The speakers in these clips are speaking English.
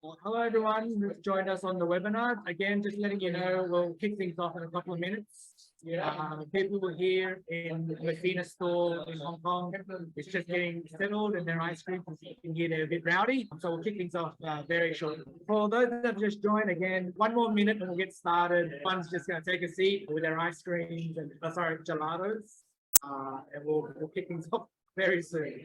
Hello everyone who's joined us on the webinar. Again, just letting you know, we'll kick things off in a couple of minutes. People were here in the Messina store in Hong Kong. It's just getting settled and their ice cream, you can hear they're a bit rowdy. So we'll kick things off very shortly. For those that have just joined, again, one more minute and we'll get started. Everyone's just going to take a seat with their ice creams and, gelatos. And we'll kick things off very soon.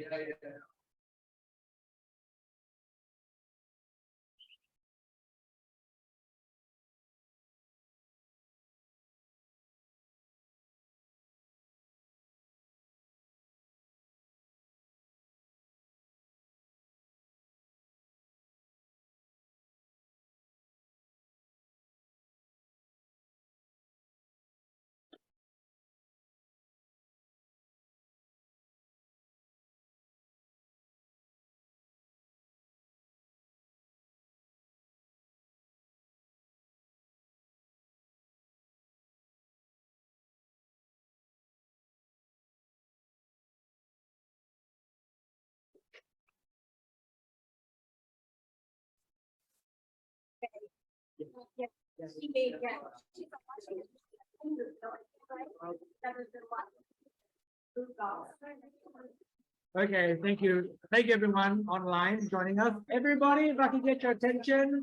Okay, thank you. Thank you everyone online joining us. Everybody, if I can get your attention.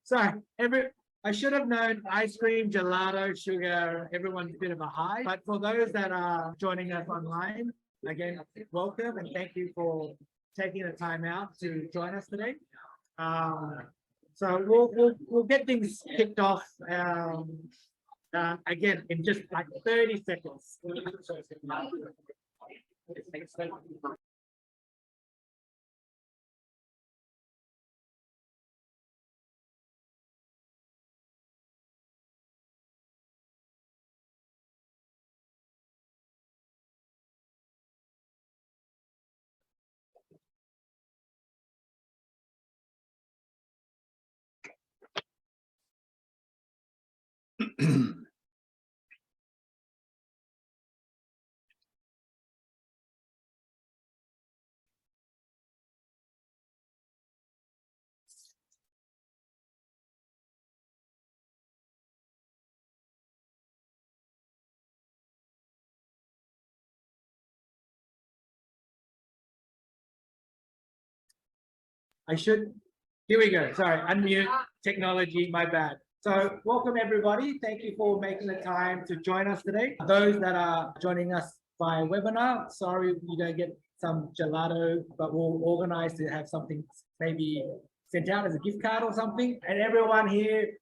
Sorry, I should have known ice cream, gelato, sugar, everyone's a bit of a high. But for those that are joining us online, again, welcome and thank you for taking the time out to join us today. So we'll get things kicked off again in just like 30 seconds. Here we go. Sorry, unmute technology, my bad. So welcome everybody. Thank you for making the time to join us today. Those that are joining us via webinar, sorry you don't get some gelato, but we'll organize to have something maybe sent out as a gift card or something. And everyone here,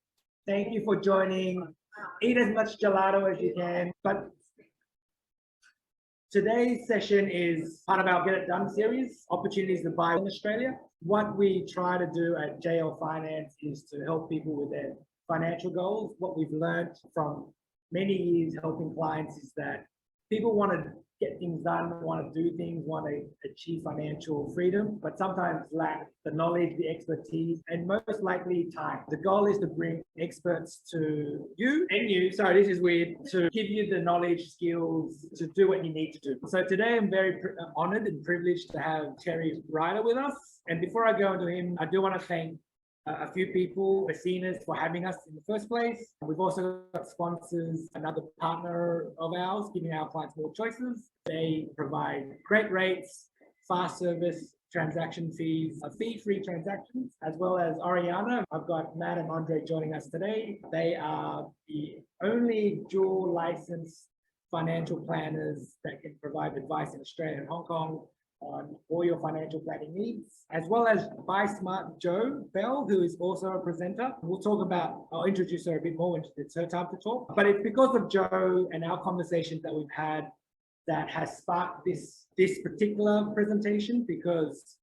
thank you for joining. Eat as much gelato as you can. But today's session is part of our Get It Done series, opportunities to buy in Australia. What we try to do at JL Finance is to help people with their financial goals. What we've learned from many years helping clients is that people want to get things done, want to do things, want to achieve financial freedom, but sometimes lack the knowledge, the expertise, and most likely time. The goal is to bring experts to you, sorry, this is weird, to give you the knowledge, skills to do what you need to do. So today I'm very honored and privileged to have Terry Ryder with us. And before I go into him, I do want to thank a few people, Messinas, for having us in the first place. We've also got sponsors, another partner of ours, giving our clients more choices. They provide great rates, fast service, transaction fees, fee-free transactions, as well as OREANA. I've got Matt and Andre joining us today. They are the only dual licensed financial planners that can provide advice in Australia and Hong Kong on all your financial planning needs, as well as Buy Smart Jo Bell, who is also a presenter. We'll talk about, I'll introduce her a bit more when it's her time to talk. But it's because of Jo and our conversations that we've had that has sparked this particular presentation, because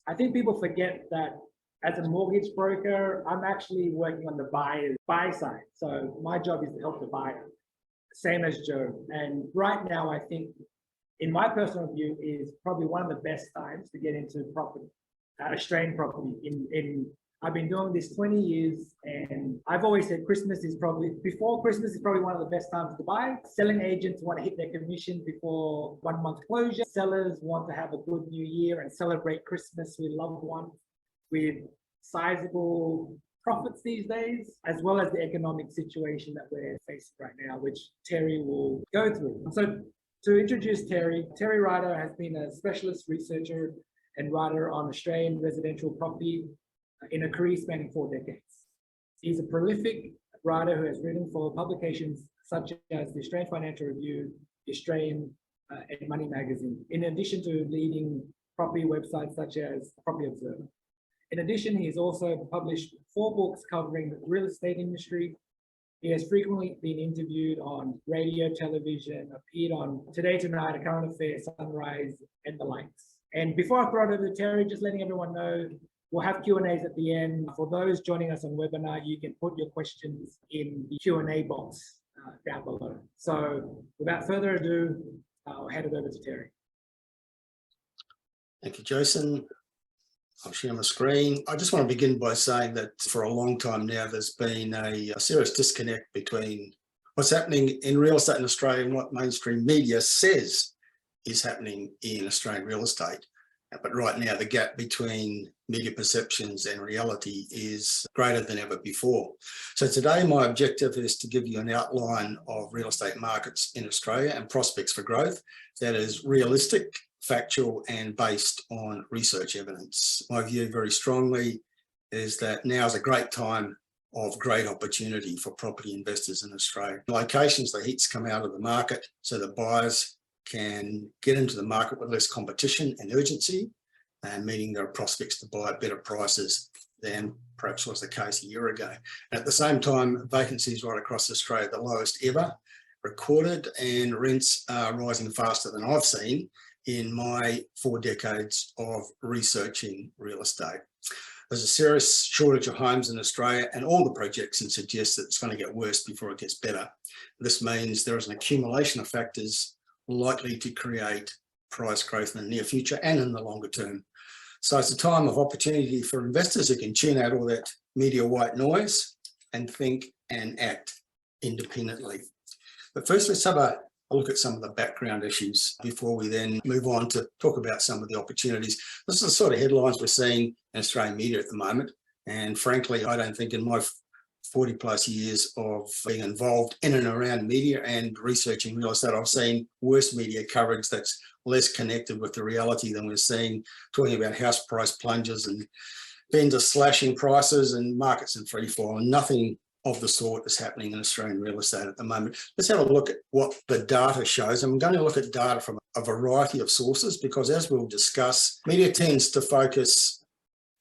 I think people forget that as a mortgage broker, I'm actually working on the buy side. So my job is to help the buyer, same as Jo. And right now, I think, in my personal view, is probably one of the best times to get into property, Australian property. I've been doing this 20 years, and I've always said before Christmas is probably one of the best times to buy. Selling agents want to hit their commission before 1 month closure. Sellers want to have a good new year and celebrate Christmas with loved ones. with sizable profits these days, as well as the economic situation that we're facing right now, which Terry will go through. So to introduce Terry, Terry Ryder has been a specialist researcher and writer on Australian residential property in a career spanning 4 decades. He's a prolific writer who has written for publications such as the Australian Financial Review, the Australian and Money Magazine, in addition to leading property websites such as Property Observer. In addition, he has also published 4 books covering the real estate industry. He has frequently been interviewed on radio, television, appeared on Today Tonight, A Current Affairs, Sunrise, and the likes. And before I throw it over to Terry, just letting everyone know, we'll have Q&As at the end. For those joining us on webinar, you can put your questions in the Q&A box down below. So without further ado, I'll hand it over to Terry. Thank you, Jason. I'll share my screen. I just want to begin by saying that for a long time now, there's been a serious disconnect between what's happening in real estate in Australia and what mainstream media says is happening in Australian real estate. But right now, the gap between media perceptions and reality is greater than ever before. So today, my objective is to give you an outline of real estate markets in Australia and prospects for growth that is realistic, factual, and based on research evidence. My view very strongly is that now is a great time of great opportunity for property investors in Australia. Locations, the heat's come out of the market so that buyers can get into the market with less competition and urgency, and meaning there are prospects to buy at better prices than perhaps was the case a year ago. And at the same time, vacancies right across Australia, the lowest ever recorded, and rents are rising faster than I've seen in my 4 decades of researching real estate. There's a serious shortage of homes in Australia, and all the projections suggest that it's going to get worse before it gets better. This means there is an accumulation of factors likely to create price growth in the near future and in the longer term. So it's a time of opportunity for investors who can tune out all that media white noise and think and act independently. But first, let's have a look at some of the background issues before we then move on to talk about some of the opportunities. This is the sort of headlines we're seeing in Australian media at the moment. And frankly, I don't think in my 40 plus years of being involved in and around media and researching real estate, I've seen worse media coverage that's less connected with the reality than we're seeing, talking about house price plunges and vendors slashing prices and markets in free fall, and nothing of the sort is happening in Australian real estate at the moment. Let's have a look at what the data shows. I'm going to look at data from a variety of sources because, as we'll discuss, media tends to focus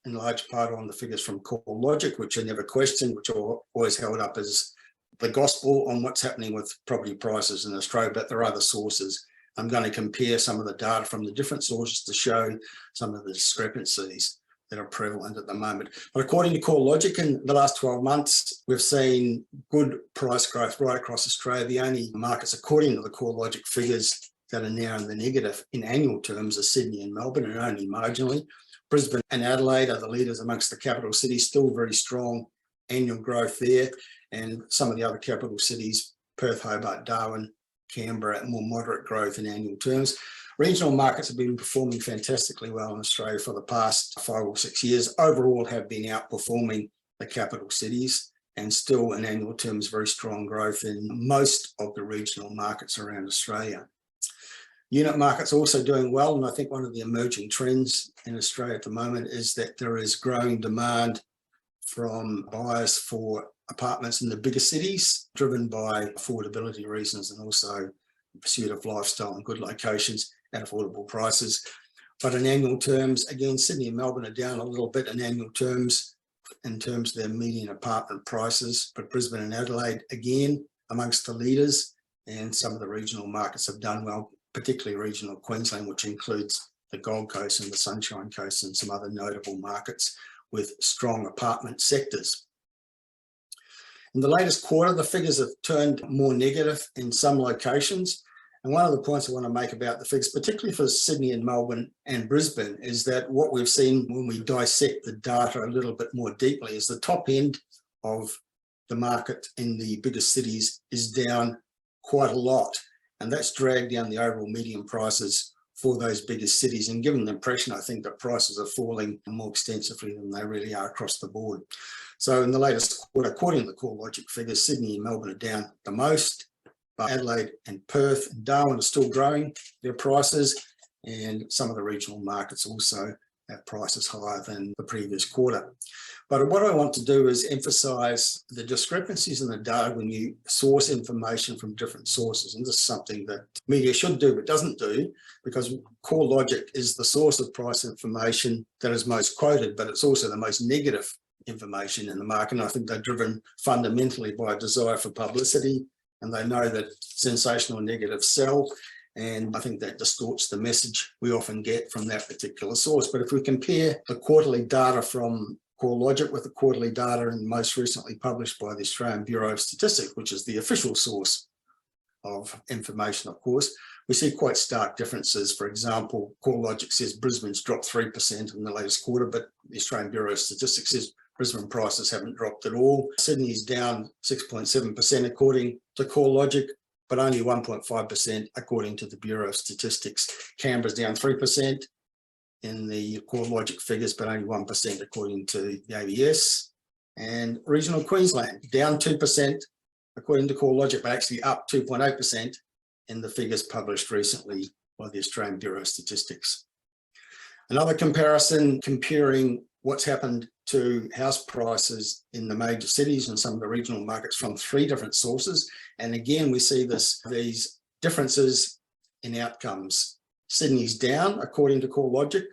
in large part on the figures from CoreLogic, which are never questioned, which are always held up as the gospel on what's happening with property prices in Australia, but there are other sources. I'm going to compare some of the data from the different sources to show some of the discrepancies that are prevalent at the moment. But according to CoreLogic, in the last 12 months, we've seen good price growth right across Australia. The only markets, according to the CoreLogic figures, that are now in the negative in annual terms are Sydney and Melbourne, and only marginally. Brisbane and Adelaide are the leaders amongst the capital cities, still very strong annual growth there. And some of the other capital cities, Perth, Hobart, Darwin, Canberra, more moderate growth in annual terms. Regional markets have been performing fantastically well in Australia for the past 5 or 6 years. Overall have been outperforming the capital cities, and still in annual terms, very strong growth in most of the regional markets around Australia. Unit markets also doing well, and I think one of the emerging trends in Australia at the moment is that there is growing demand from buyers for apartments in the bigger cities, driven by affordability reasons and also the pursuit of lifestyle and good locations at affordable prices. But in annual terms, again, Sydney and Melbourne are down a little bit in annual terms, in terms of their median apartment prices, but Brisbane and Adelaide, again, amongst the leaders, and some of the regional markets have done well, particularly regional Queensland, which includes the Gold Coast and the Sunshine Coast and some other notable markets with strong apartment sectors. In the latest quarter, the figures have turned more negative in some locations. And one of the points I want to make about the figures, particularly for Sydney and Melbourne and Brisbane, is that what we've seen when we dissect the data a little bit more deeply is the top end of the market in the biggest cities is down quite a lot. And that's dragged down the overall median prices for those biggest cities and given the impression, I think, that prices are falling more extensively than they really are across the board. So in the latest quarter, according to the CoreLogic figures, Sydney and Melbourne are down the most, but Adelaide and Perth and Darwin are still growing their prices, and some of the regional markets also have prices higher than the previous quarter. But what I want to do is emphasize the discrepancies in the data when you source information from different sources. And this is something that media should do but doesn't do, because CoreLogic is the source of price information that is most quoted, but it's also the most negative information in the market. And I think they're driven fundamentally by a desire for publicity, and they know that sensational negatives sell. And I think that distorts the message we often get from that particular source. But if we compare the quarterly data from CoreLogic with the quarterly data and most recently published by the Australian Bureau of Statistics, which is the official source of information, of course, we see quite stark differences. For example, CoreLogic says Brisbane's dropped 3% in the latest quarter, but the Australian Bureau of Statistics says Brisbane prices haven't dropped at all. Sydney's down 6.7% according to CoreLogic, but only 1.5% according to the Bureau of Statistics. Canberra's down 3% in the CoreLogic figures, but only 1% according to the ABS. And regional Queensland down 2% according to CoreLogic, but actually up 2.8% in the figures published recently by the Australian Bureau of Statistics. Another comparison comparing what's happened to house prices in the major cities and some of the regional markets from 3 different sources. And again, we see these differences in outcomes. Sydney's down according to CoreLogic,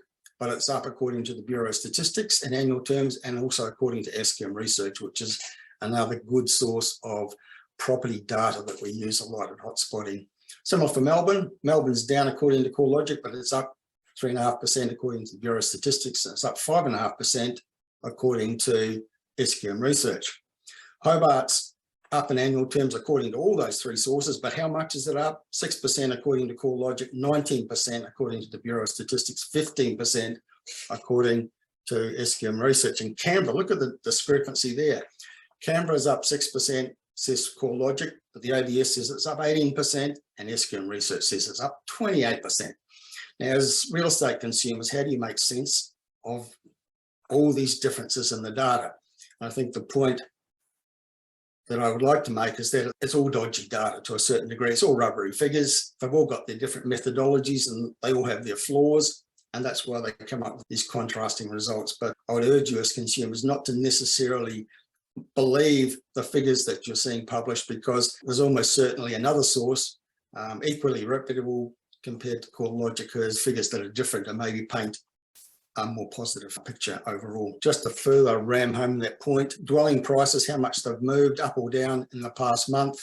but it's up according to the Bureau of Statistics in annual terms, and also according to SENDFX research, which is another good source of property data that we use a lot at hotspotting. Similar for Melbourne. Melbourne's down according to CoreLogic, but it's up 3.5% according to the Bureau of Statistics, and it's up 5.5% according to SENDFX research. Hobart's up in annual terms according to all those 3 sources, but how much is it up? 6% according to CoreLogic, 19% according to the Bureau of Statistics, 15% according to SENDFX research. And Canberra, look at the discrepancy there. Canberra's up 6%, says CoreLogic, but the ABS says it's up 18%, and SENDFX research says it's up 28%. Now, as real estate consumers, how do you make sense of all these differences in the data? And I think the point that I would like to make is that it's all dodgy data to a certain degree. It's all rubbery figures. They've all got their different methodologies and they all have their flaws, and that's why they come up with these contrasting results. But I would urge you as consumers not to necessarily believe the figures that you're seeing published, because there's almost certainly another source, equally reputable compared to CoreLogic, who has figures that are different and maybe paint a more positive picture overall. Just to further ram home that point, dwelling prices, how much they've moved up or down in the past month.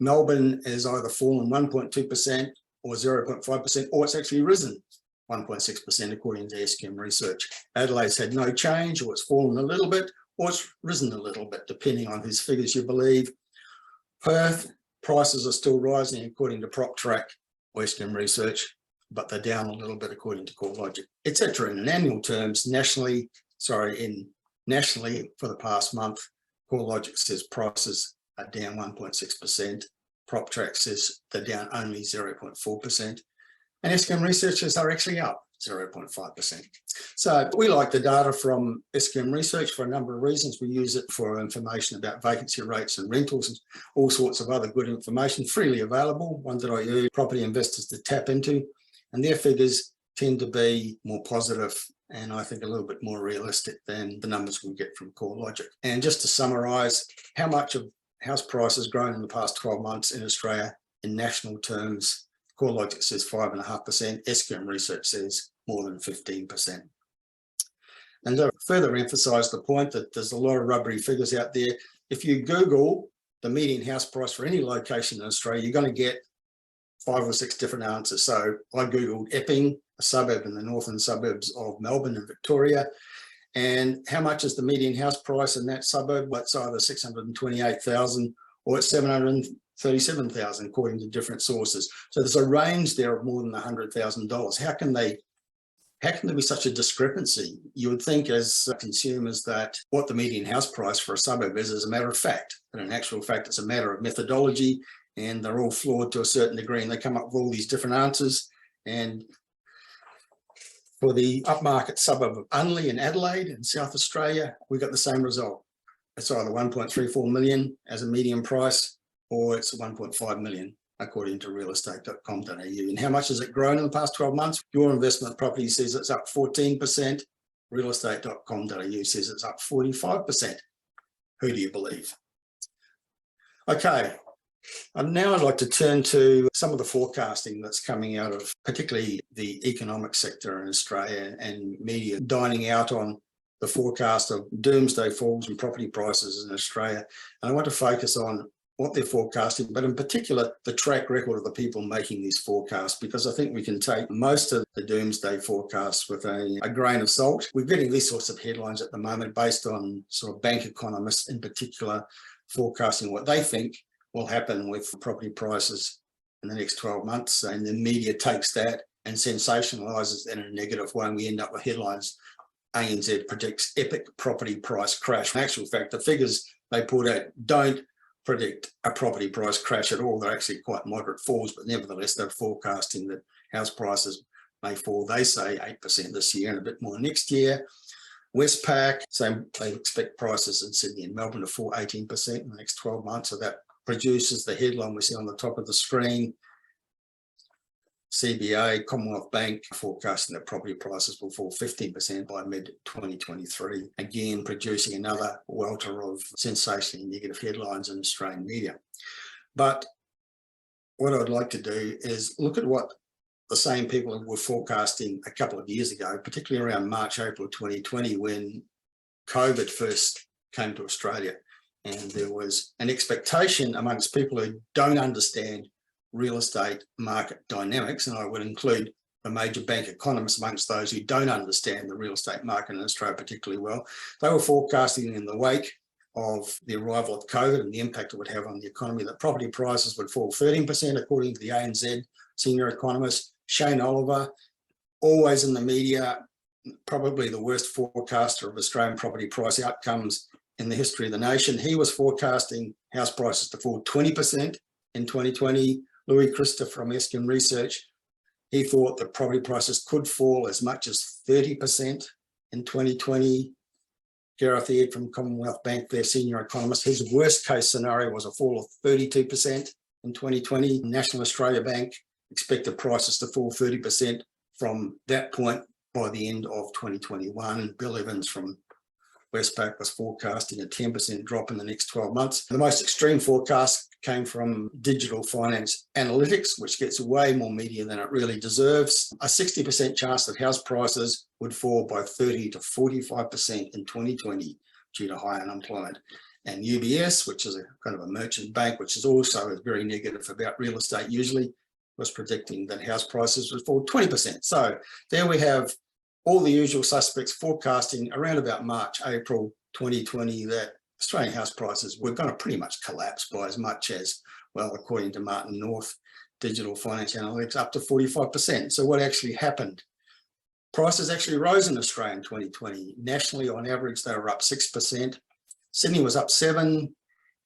Melbourne has either fallen 1.2% or 0.5%, or it's actually risen 1.6% according to SENDFX research. Adelaide's had no change, or it's fallen a little bit, or it's risen a little bit, depending on whose figures you believe. Perth, prices are still rising according to PropTrack or SENDFX research, but they're down a little bit according to CoreLogic, etc. In annual terms, nationally for the past month, CoreLogic says prices are down 1.6%. PropTrack says they're down only 0.4%. And SENDFX researchers are actually up 0.5%. So we like the data from SENDFX research for a number of reasons. We use it for information about vacancy rates and rentals and all sorts of other good information, freely available, ones that I urge property investors to tap into. And their figures tend to be more positive and I think a little bit more realistic than the numbers we get from CoreLogic. And just to summarise, how much of house prices grown in the past 12 months in Australia in national terms? CoreLogic says 5.5%, SENDFX research says more than 15%. And to further emphasise the point that there's a lot of rubbery figures out there, if you Google the median house price for any location in Australia, you're going to get 5 or 6 different answers. So I Googled Epping, a suburb in the northern suburbs of Melbourne and Victoria, and how much is the median house price in that suburb? Well, it's either 628,000 or it's 737,000 according to different sources. So there's a range there of more than $100,000. How can there be such a discrepancy? You would think as consumers that what the median house price for a suburb is a matter of fact, but in actual fact, it's a matter of methodology, and they're all flawed to a certain degree, and they come up with all these different answers. And For the upmarket suburb of Unley in Adelaide in South Australia, we got the same result. It's either 1.34 million as a median price, or it's 1.5 million, according to realestate.com.au. And how much has it grown in the past 12 months? Your investment property says it's up 14%. Realestate.com.au says it's up 45%. Who do you believe? Okay, and now I'd like to turn to some of the forecasting that's coming out of particularly the economic sector in Australia and media dining out on the forecast of doomsday falls in property prices in Australia. And I want to focus on what they're forecasting, but in particular, the track record of the people making these forecasts, because I think we can take most of the doomsday forecasts with a grain of salt. We're getting these sorts of headlines at the moment based on sort of bank economists in particular forecasting what they think will happen with property prices in the next 12 months. And the media takes that and sensationalizes it in a negative way, and we end up with headlines. ANZ predicts epic property price crash. In actual fact, the figures they put out don't predict a property price crash at all. They're actually quite moderate falls, but nevertheless, they're forecasting that house prices may fall, they say, 8% this year and a bit more next year. Westpac, so they expect prices in Sydney and Melbourne to fall 18% in the next 12 months. So that produces the headline we see on the top of the screen. CBA, Commonwealth Bank, forecasting that property prices will fall 15% by mid-2023, again producing another welter of sensationally negative headlines in Australian media. But what I'd like to do is look at what the same people were forecasting a couple of years ago, particularly around March, April 2020, when COVID first came to Australia. And there was an expectation amongst people who don't understand real estate market dynamics, and I would include the major bank economists amongst those who don't understand the real estate market in Australia particularly well. They were forecasting in the wake of the arrival of COVID and the impact it would have on the economy that property prices would fall 13%, according to the ANZ senior economist Shane Oliver, always in the media, probably the worst forecaster of Australian property price outcomes in the history of the nation. He was forecasting house prices to fall 20% in 2020. Louis Christopher from Eskin Research, he thought that property prices could fall as much as 30% in 2020. Gareth Aird from Commonwealth Bank, their senior economist, his worst case scenario was a fall of 32% in 2020. National Australia Bank expected prices to fall 30% from that point by the end of 2021. Bill Evans from Westpac was forecasting a 10% drop in the next 12 months. The most extreme forecast came from Digital Finance Analytics, which gets way more media than it really deserves. A 60% chance that house prices would fall by 30 to 45% in 2020 due to high unemployment. And UBS, which is a kind of a merchant bank, which is also very negative about real estate usually, was predicting that house prices would fall 20%. So there we have all the usual suspects forecasting around about March, April 2020 that Australian house prices were going to pretty much collapse by as much as, well, according to Martin North, Digital Finance Analytics, up to 45%. So what actually happened? Prices actually rose in Australia in 2020. Nationally, on average, they were up 6%. Sydney was up 7%.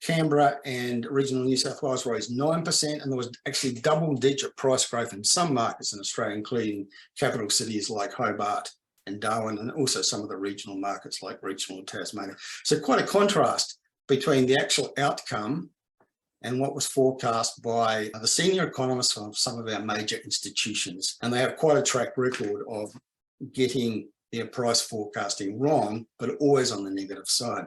Canberra and regional New South Wales rose 9%, and there was actually double-digit price growth in some markets in Australia, including capital cities like Hobart and Darwin, and also some of the regional markets like regional Tasmania. So quite a contrast between the actual outcome and what was forecast by the senior economists from some of our major institutions. And they have quite a track record of getting their price forecasting wrong, but always on the negative side.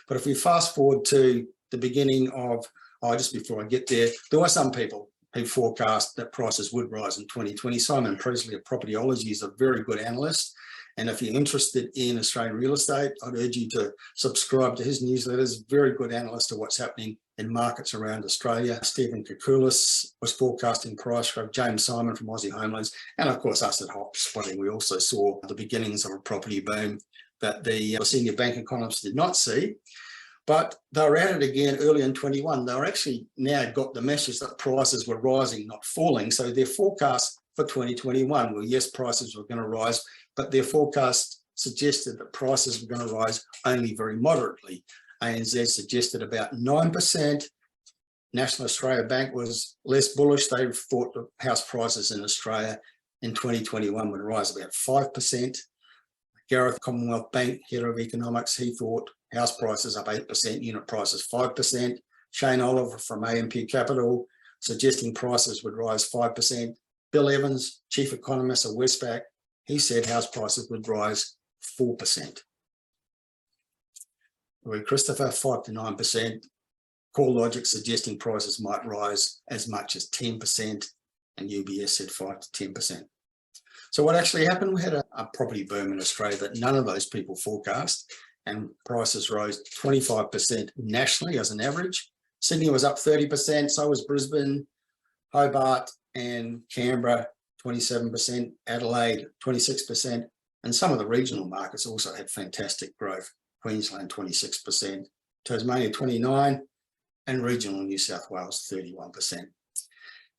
But if we fast forward to the beginning of, just before I get there, there were some people who forecast that prices would rise in 2020. Simon Presley of Propertyology is a very good analyst. And if you're interested in Australian real estate, I'd urge you to subscribe to his newsletters. Very good analyst of what's happening in markets around Australia. Stephen Koukoulas was forecasting price growth. James Simon from Aussie Homelands. And of course, us at HotSpotting, we also saw the beginnings of a property boom that the senior bank economists did not see. But they were at it again early in 21. They were actually now got the message that prices were rising, not falling. So their forecast for 2021 were, yes, prices were going to rise, but their forecast suggested that prices were going to rise only very moderately. ANZ suggested about 9%. National Australia Bank was less bullish. They thought that house prices in Australia in 2021 would rise about 5%. Gareth, Commonwealth Bank, head of economics, he thought house prices up 8%, unit prices 5%. Shane Oliver from AMP Capital suggesting prices would rise 5%. Bill Evans, chief economist of Westpac, he said house prices would rise 4%. Christopher, 5 to 9%. CoreLogic suggesting prices might rise as much as 10%, and UBS said 5 to 10%. So what actually happened? We had a property boom in Australia that none of those people forecast, and prices rose 25% nationally as an average. Sydney was up 30%, so was Brisbane, Hobart and Canberra, 27%, Adelaide, 26%, and some of the regional markets also had fantastic growth. Queensland, 26%, Tasmania, 29%, and regional New South Wales, 31%.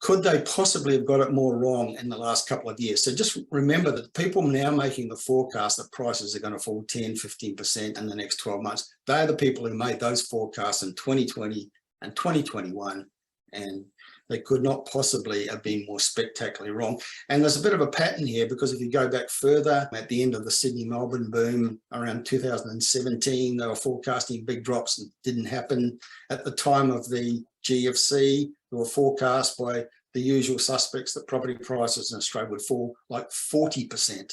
Could they possibly have got it more wrong in the last couple of years? So just remember that people now making the forecast that prices are going to fall 10, 15% in the next 12 months, they're the people who made those forecasts in 2020 and 2021, and they could not possibly have been more spectacularly wrong. And there's a bit of a pattern here, because if you go back further, at the end of the Sydney-Melbourne boom around 2017, they were forecasting big drops and didn't happen. At the time of the GFC, they were forecast by the usual suspects that property prices in Australia would fall like 40%.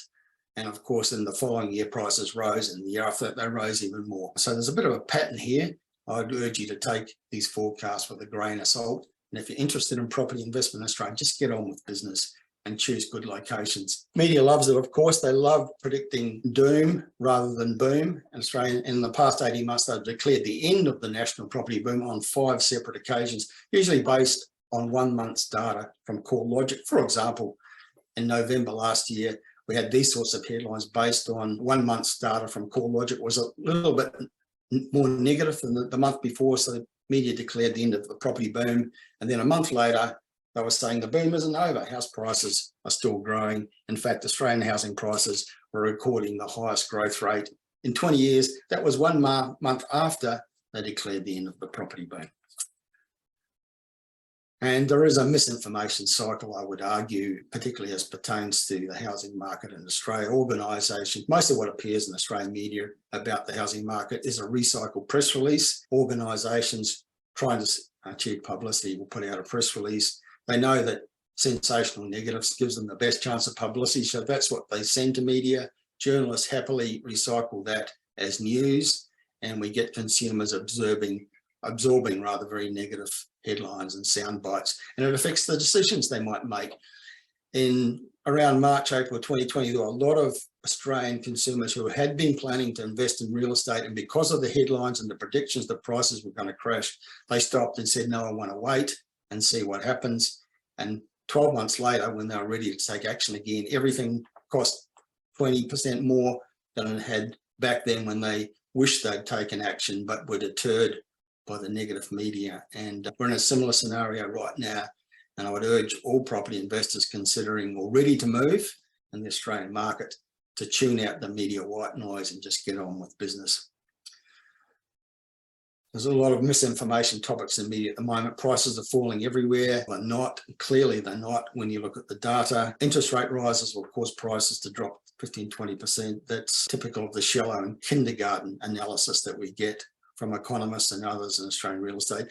And of course, in the following year, prices rose, and the year after that, they rose even more. So there's a bit of a pattern here. I'd urge you to take these forecasts with a grain of salt. And if you're interested in property investment in Australia, just get on with business and choose good locations. Media loves it, of course. They love predicting doom rather than boom. In Australia, in the past 18 months, they've declared the end of the national property boom on 5 separate occasions, usually based on 1 month's data from CoreLogic. For example, in November last year, we had these sorts of headlines based on 1 month's data from CoreLogic. Was a little bit more negative than the month before, so the media declared the end of the property boom. And then a month later, they were saying the boom isn't over. House prices are still growing. In fact, Australian housing prices were recording the highest growth rate in 20 years. That was 1 month after they declared the end of the property boom. And there is a misinformation cycle, I would argue, particularly as pertains to the housing market in Australia. Organisations, most of what appears in Australian media about the housing market is a recycled press release. Organisations trying to achieve publicity will put out a press release. They know that sensational negatives gives them the best chance of publicity, so that's what they send to media. Journalists happily recycle that as news, and we get consumers absorbing very negative headlines and sound bites, and it affects the decisions they might make. In around March, April 2020, there were a lot of Australian consumers who had been planning to invest in real estate, and because of the headlines and the predictions that prices were going to crash, they stopped and said, no, I want to wait and see what happens. And 12 months later, when they were ready to take action again, everything cost 20% more than it had back then when they wished they'd taken action but were deterred by the negative media. And we're in a similar scenario right now. And I would urge all property investors considering or ready to move in the Australian market to tune out the media white noise and just get on with business. There's a lot of misinformation topics in media at the moment. Prices are falling everywhere. They're not. Clearly, they're not when you look at the data. Interest rate rises will cause prices to drop 15, 20%. That's typical of the shallow and kindergarten analysis that we get from economists and others in Australian real estate.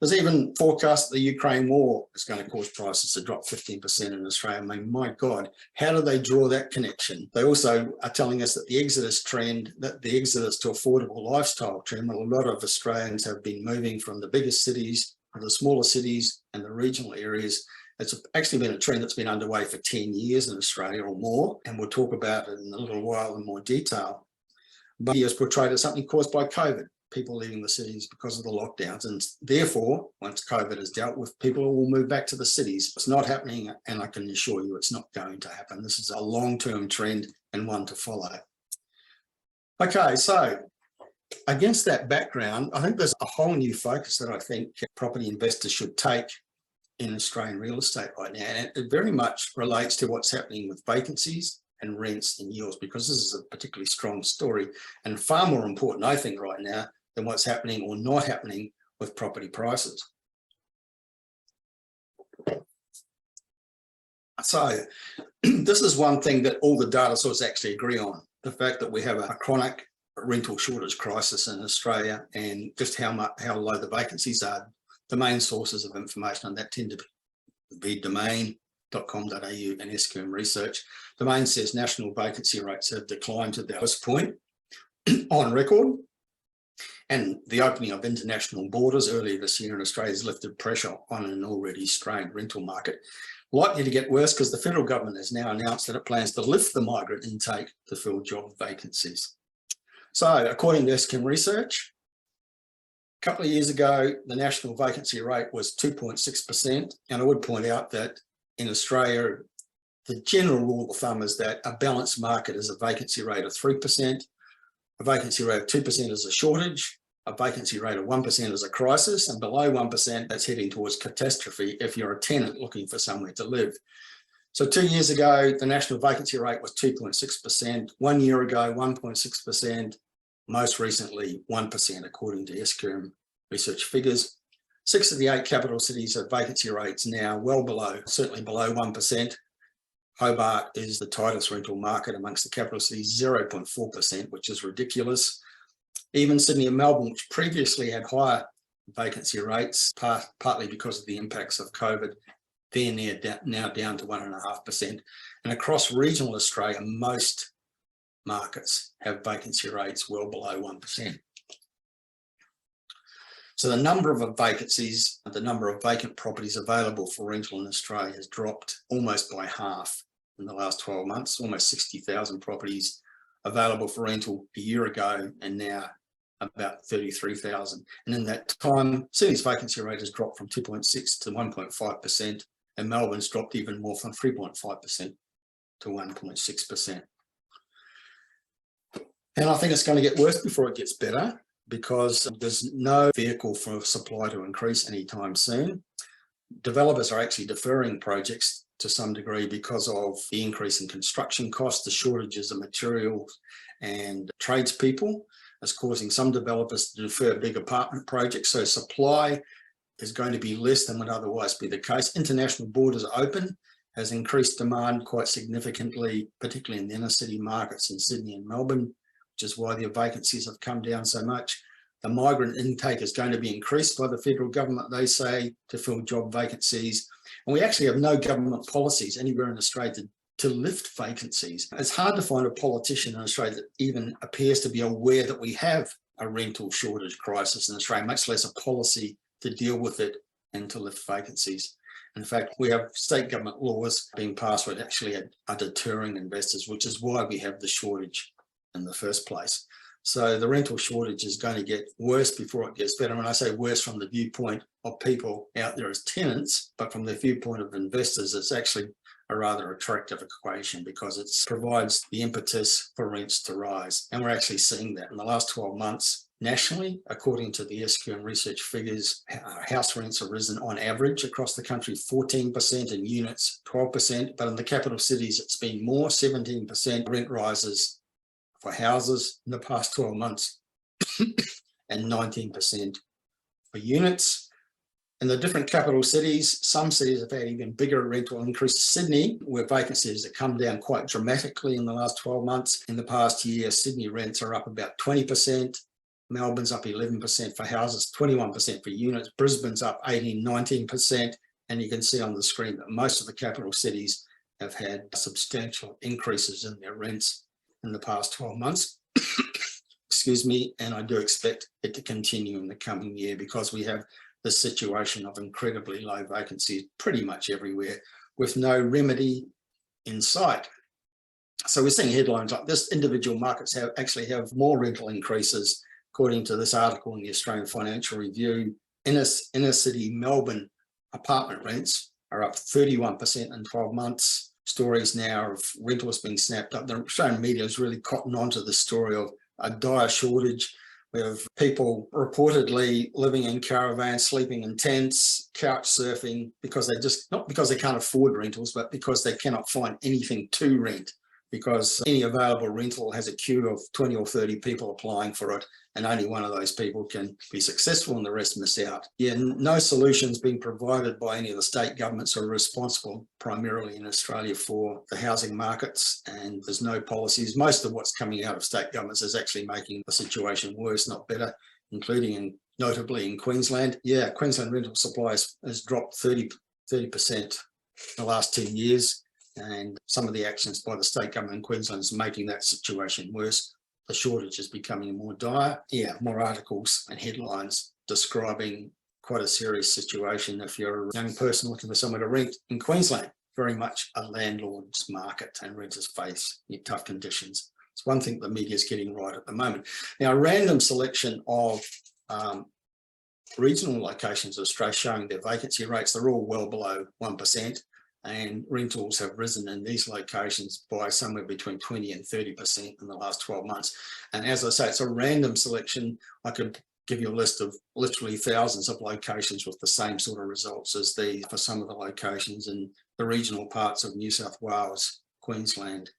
There's even forecast that the Ukraine war is going to cause prices to drop 15% in Australia. I mean, my God, how do they draw that connection? They also are telling us that the exodus to affordable lifestyle trend, well, a lot of Australians have been moving from the biggest cities to the smaller cities and the regional areas. It's actually been a trend that's been underway for 10 years in Australia or more, and we'll talk about it in a little while in more detail. But media is portrayed as something caused by COVID. People leaving the cities because of the lockdowns, and therefore, once COVID is dealt with, people will move back to the cities. It's not happening, and I can assure you it's not going to happen. This is a long-term trend and one to follow. Okay, so against that background, I think there's a whole new focus that I think property investors should take in Australian real estate right now, and it very much relates to what's happening with vacancies and rents and yields, because this is a particularly strong story and far more important, I think, right now than what's happening or not happening with property prices. So this is one thing that all the data sources actually agree on, the fact that we have a chronic rental shortage crisis in Australia, and just how low the vacancies are. The main sources of information on that tend to be domain.com.au and SQM Research. Domain says national vacancy rates have declined to their lowest point on record, and the opening of international borders earlier this year in Australia has lifted pressure on an already strained rental market. Likely to get worse because the federal government has now announced that it plans to lift the migrant intake to fill job vacancies. So according to SQM Research, a couple of years ago, the national vacancy rate was 2.6%. And I would point out that in Australia, the general rule of thumb is that a balanced market is a vacancy rate of 3%, a vacancy rate of 2% is a shortage, a vacancy rate of 1% is a crisis, and below 1%, that's heading towards catastrophe if you're a tenant looking for somewhere to live. So 2 years ago, the national vacancy rate was 2.6%. 1 year ago, 1.6%. Most recently, 1%, according to SQM Research figures. 6 of the 8 capital cities have vacancy rates now well below, certainly below 1%. Hobart is the tightest rental market amongst the capital cities, 0.4%, which is ridiculous. Even Sydney and Melbourne, which previously had higher vacancy rates, partly because of the impacts of COVID, they're now down to 1.5%. And across regional Australia, most markets have vacancy rates well below 1%. So the number of vacancies, the number of vacant properties available for rental in Australia has dropped almost by half in the last 12 months, almost 60,000 properties available for rental a year ago, and now about 33,000. And in that time, Sydney's vacancy rate has dropped from 2.6 to 1.5%, and Melbourne's dropped even more from 3.5% to 1.6%. And I think it's going to get worse before it gets better, because there's no vehicle for supply to increase anytime soon. Developers are actually deferring projects to some degree because of the increase in construction costs, the shortages of materials and tradespeople. Is causing some developers to defer big apartment projects. So supply is going to be less than would otherwise be the case. International borders open has increased demand quite significantly, particularly in the inner city markets in Sydney and Melbourne, which is why their vacancies have come down so much. The migrant intake is going to be increased by the federal government, they say, to fill job vacancies. And we actually have no government policies anywhere in Australia to lift vacancies. It's hard to find a politician in Australia that even appears to be aware that we have a rental shortage crisis in Australia, much less a policy to deal with it and to lift vacancies. In fact, we have state government laws being passed that actually are deterring investors, which is why we have the shortage in the first place. So the rental shortage is going to get worse before it gets better. And I say worse from the viewpoint of people out there as tenants, but from the viewpoint of investors, it's actually a rather attractive equation because it provides the impetus for rents to rise. And we're actually seeing that in the last 12 months nationally. According to the SQM Research figures, house rents have risen on average across the country 14%, in units 12%, but in the capital cities it's been more, 17% rent rises for houses in the past 12 months and 19% for units. In the different capital cities, some cities have had even bigger rental increases. Sydney, where vacancies have come down quite dramatically in the last 12 months. In the past year, Sydney rents are up about 20%. Melbourne's up 11% for houses, 21% for units. Brisbane's up 18, 19%. And you can see on the screen that most of the capital cities have had substantial increases in their rents in the past 12 months. Excuse me. And I do expect it to continue in the coming year because we have the situation of incredibly low vacancies pretty much everywhere with no remedy in sight. So we're seeing headlines like this. Individual markets actually have more rental increases. According to this article in the Australian Financial Review, inner city Melbourne apartment rents are up 31% in 12 months. Stories now of rentals being snapped up. The Australian media is really cotton onto the story of a dire shortage. We have people reportedly living in caravans, sleeping in tents, couch surfing, because they just, not because they can't afford rentals, but because they cannot find anything to rent. because any available rental has a queue of 20 or 30 people applying for it, and only one of those people can be successful and the rest miss out. Yeah, no solutions being provided by any of the state governments who are responsible primarily in Australia for the housing markets, and there's no policies. Most of what's coming out of state governments is actually making the situation worse, not better, including notably in Queensland. Yeah, Queensland rental supply has dropped 30% in the last 2 years. And some of the actions by the state government in Queensland is making that situation worse. The shortage is becoming more dire. Yeah, more articles and headlines describing quite a serious situation if you're a young person looking for somewhere to rent in Queensland. Very much a landlord's market, and renters face tough conditions. It's one thing the media is getting right at the moment. Now, a random selection of regional locations of Australia showing their vacancy rates, they're all well below 1%. And rentals have risen in these locations by somewhere between 20 and 30% in the last 12 months. And as I say, it's a random selection. I could give you a list of literally thousands of locations with the same sort of results as these for some of the locations in the regional parts of New South Wales, Queensland,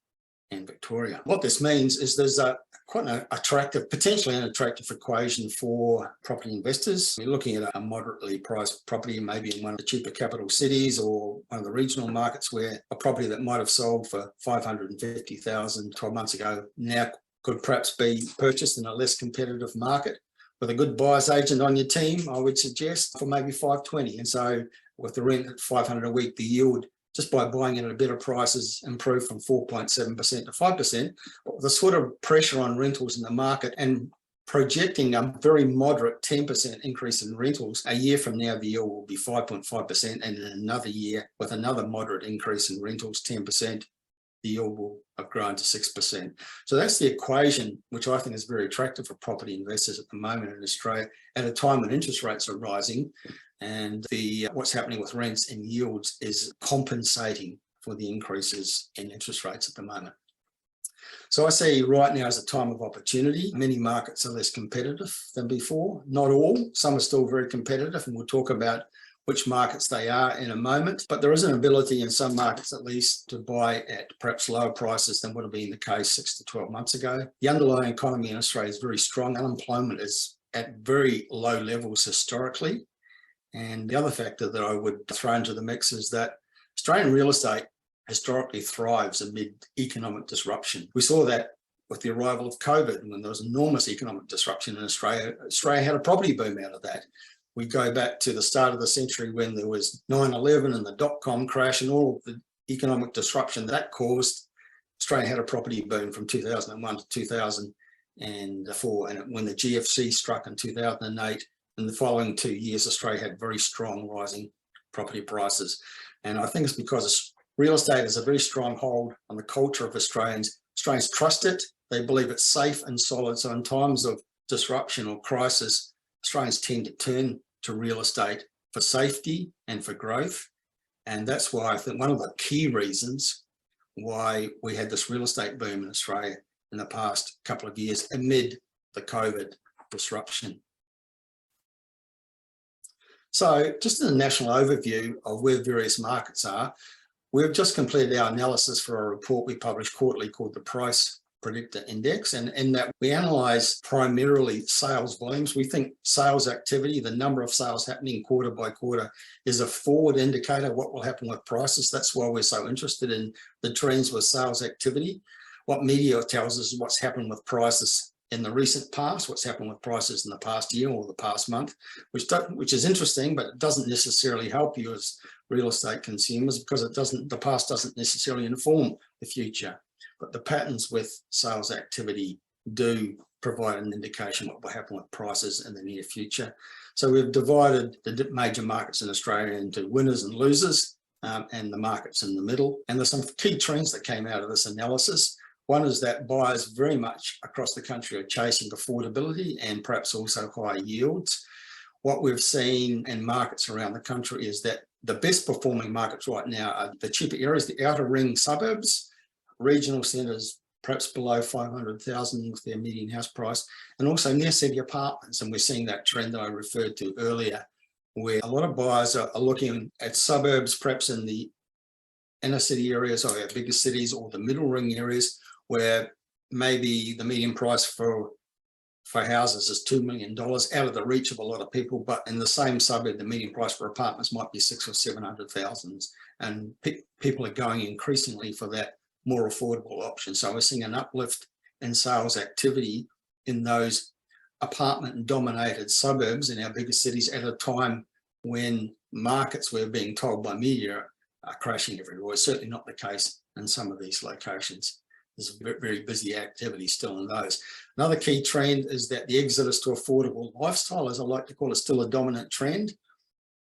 and Victoria. What this means is there's quite an attractive, potentially an attractive equation for property investors. You're looking at a moderately priced property, maybe in one of the cheaper capital cities or one of the regional markets, where a property that might have sold for $550,000 12 months ago now could perhaps be purchased in a less competitive market with a good buyer's agent on your team, I would suggest, for maybe $520,000. And so with the rent at $500 a week, the yield just by buying it at a better price has improved from 4.7% to 5%. But the sort of pressure on rentals in the market and projecting a very moderate 10% increase in rentals, a year from now, the yield will be 5.5%. And in another year, with another moderate increase in rentals, 10%, the yield will have grown to 6%. So that's the equation, which I think is very attractive for property investors at the moment in Australia, at a time when interest rates are rising. And what's happening with rents and yields is compensating for the increases in interest rates at the moment. So I see right now as a time of opportunity. Many markets are less competitive than before. Not all. Some are still very competitive, and we'll talk about which markets they are in a moment. But there is an ability in some markets, at least, to buy at perhaps lower prices than would have been the case 6 to 12 months ago. The underlying economy in Australia is very strong. Unemployment is at very low levels historically. And the other factor that I would throw into the mix is that Australian real estate historically thrives amid economic disruption. We saw that with the arrival of COVID, when there was enormous economic disruption in Australia. Australia had a property boom out of that. We go back to the start of the century when there was 9/11 and the dot-com crash and all of the economic disruption that caused. Australia had a property boom from 2001 to 2004. And when the GFC struck in 2008, in the following 2 years, Australia had very strong rising property prices. And I think it's because real estate is a very strong hold on the culture of Australians. Australians trust it. They believe it's safe and solid. So in times of disruption or crisis, Australians tend to turn to real estate for safety and for growth. And that's why I think one of the key reasons why we had this real estate boom in Australia in the past couple of years amid the COVID disruption. So just a national overview of where various markets are, we've just completed our analysis for a report we publish quarterly called the Price Predictor Index. And in that, we analyse primarily sales volumes. We think sales activity, the number of sales happening quarter by quarter, is a forward indicator of what will happen with prices. That's why we're so interested in the trends with sales activity. What media tells us is what's happened with prices in the recent past, what's happened with prices in the past year or the past month, which is interesting, but it doesn't necessarily help you as real estate consumers, because the past doesn't necessarily inform the future. But the patterns with sales activity do provide an indication of what will happen with prices in the near future. So we've divided the major markets in Australia into winners and losers, and the markets in the middle. And there's some key trends that came out of this analysis. One is that buyers very much across the country are chasing affordability and perhaps also higher yields. What we've seen in markets around the country is that the best performing markets right now are the cheaper areas, the outer ring suburbs, regional centres perhaps below 500,000 with their median house price, and also near city apartments. And we're seeing that trend that I referred to earlier, where a lot of buyers are looking at suburbs perhaps in the inner city areas or our bigger cities or the middle ring areas where maybe the median price for houses is $2 million out of the reach of a lot of people, but in the same suburb, the median price for apartments might be 600,000 or 700,000, and people are going increasingly for that more affordable option. So we're seeing an uplift in sales activity in those apartment-dominated suburbs in our bigger cities at a time when markets, we're being told by media, are crashing everywhere. It's certainly not the case in some of these locations. There's very busy activity still in those. Another key trend is that the exodus to affordable lifestyle, as I like to call it, is still a dominant trend.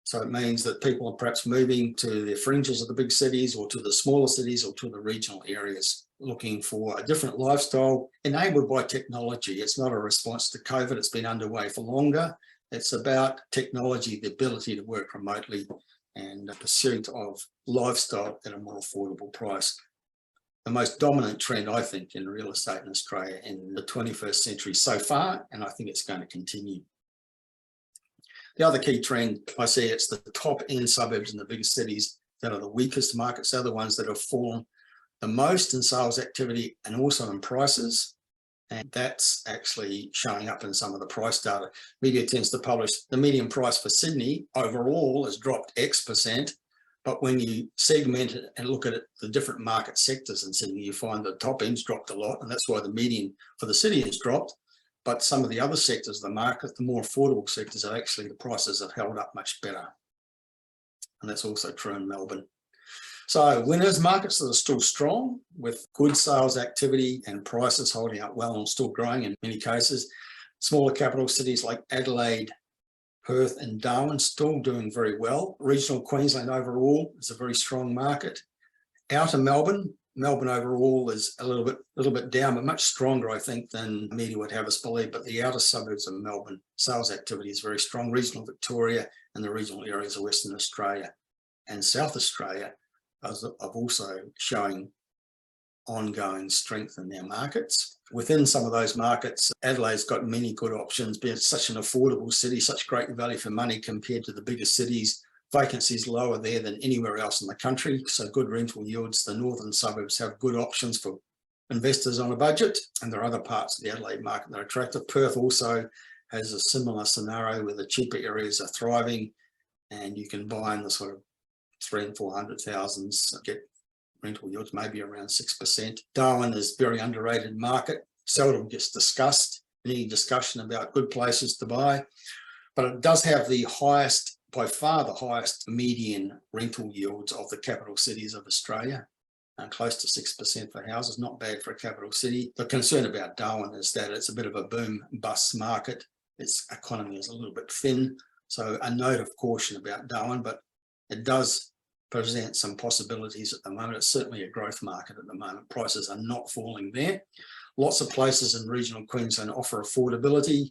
So it means that people are perhaps moving to the fringes of the big cities or to the smaller cities or to the regional areas, looking for a different lifestyle enabled by technology. It's not a response to COVID. It's been underway for longer. It's about technology, the ability to work remotely and the pursuit of lifestyle at a more affordable price. The most dominant trend, I think, in real estate in Australia in the 21st century so far, and I think it's going to continue. The other key trend I see, it's the top end suburbs in the biggest cities that are the weakest markets. They're the ones that have fallen the most in sales activity and also in prices. And that's actually showing up in some of the price data. Media tends to publish the median price for Sydney overall has dropped X%. But when you segment it and look at it, the different market sectors in Sydney, you find the top end's dropped a lot, and that's why the median for the city has dropped. But some of the other sectors of the market, the more affordable sectors, are actually the prices have held up much better. And that's also true in Melbourne. So winners markets that are still strong with good sales activity and prices holding up well and still growing in many cases. Smaller capital cities like Adelaide, Perth and Darwin still doing very well. Regional Queensland overall is a very strong market. Outer Melbourne overall is a little bit down, but much stronger, I think, than media would have us believe. But the outer suburbs of Melbourne, sales activity is very strong. Regional Victoria and the regional areas of Western Australia and South Australia are also showing ongoing strength in their markets. Within some of those markets, Adelaide's got many good options, being such an affordable city, such great value for money compared to the bigger cities. Vacancies lower there than anywhere else in the country, so good rental yields. The northern suburbs have good options for investors on a budget, and there are other parts of the Adelaide market that are attractive. Perth also has a similar scenario where the cheaper areas are thriving, and you can buy in the sort of 300,000 and 400,000, get rental yields maybe around 6%. Darwin is a very underrated market, seldom gets discussed, any discussion about good places to buy, but it does have the highest, by far the highest median rental yields of the capital cities of Australia, close to 6% for houses, not bad for a capital city. The concern about Darwin is that it's a bit of a boom bust market. Its economy is a little bit thin, so a note of caution about Darwin, but it does present some possibilities at the moment. It's certainly a growth market at the moment. Prices are not falling there. Lots of places in regional Queensland offer affordability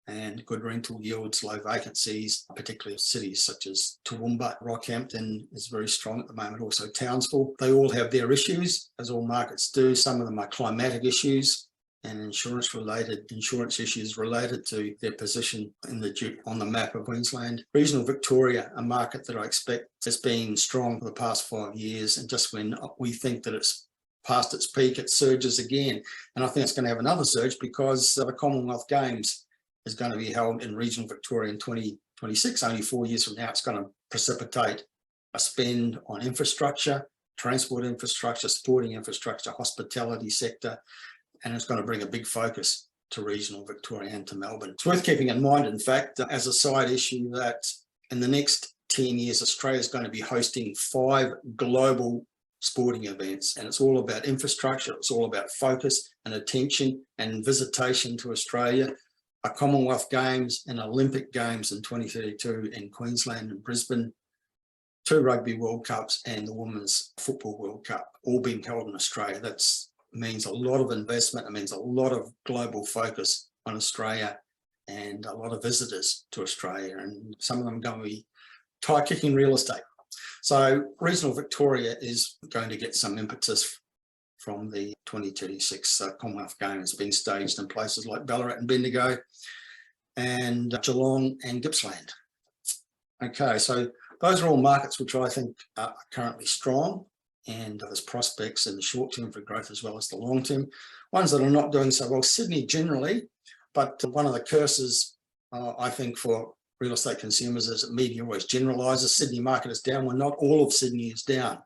and good rental yields, low vacancies, particularly cities such as Toowoomba. Rockhampton is very strong at the moment, also Townsville. They all have their issues, as all markets do. Some of them are climatic issues and insurance issues related to their position on the map of Queensland. Regional Victoria, a market that I expect has been strong for the past 5 years, and just when we think that it's past its peak, it surges again. And I think it's going to have another surge because the Commonwealth Games is going to be held in regional Victoria in 2026. Only 4 years from now, it's going to precipitate a spend on infrastructure, transport infrastructure, sporting infrastructure, hospitality sector, and it's going to bring a big focus to regional Victoria and to Melbourne. It's worth keeping in mind, in fact, as a side issue, that in the next 10 years, Australia is going to be hosting 5 global sporting events, and it's all about infrastructure. It's all about focus and attention and visitation to Australia. A Commonwealth Games and Olympic Games in 2032 in Queensland and Brisbane, 2 Rugby World Cups and the Women's Football World Cup, all being held in Australia. That means a lot of investment. It means a lot of global focus on Australia and a lot of visitors to Australia, and some of them going to be tire-kicking real estate. So regional Victoria is going to get some impetus from the 2026 Commonwealth Games being staged in places like Ballarat and Bendigo and Geelong and Gippsland. Okay, so those are all markets which I think are currently strong and there's prospects in the short term for growth as well as the long term. Ones that are not doing so well, Sydney generally, but one of the curses I think for real estate consumers is that media always generalises. Sydney market is down. Well, not all of Sydney is down.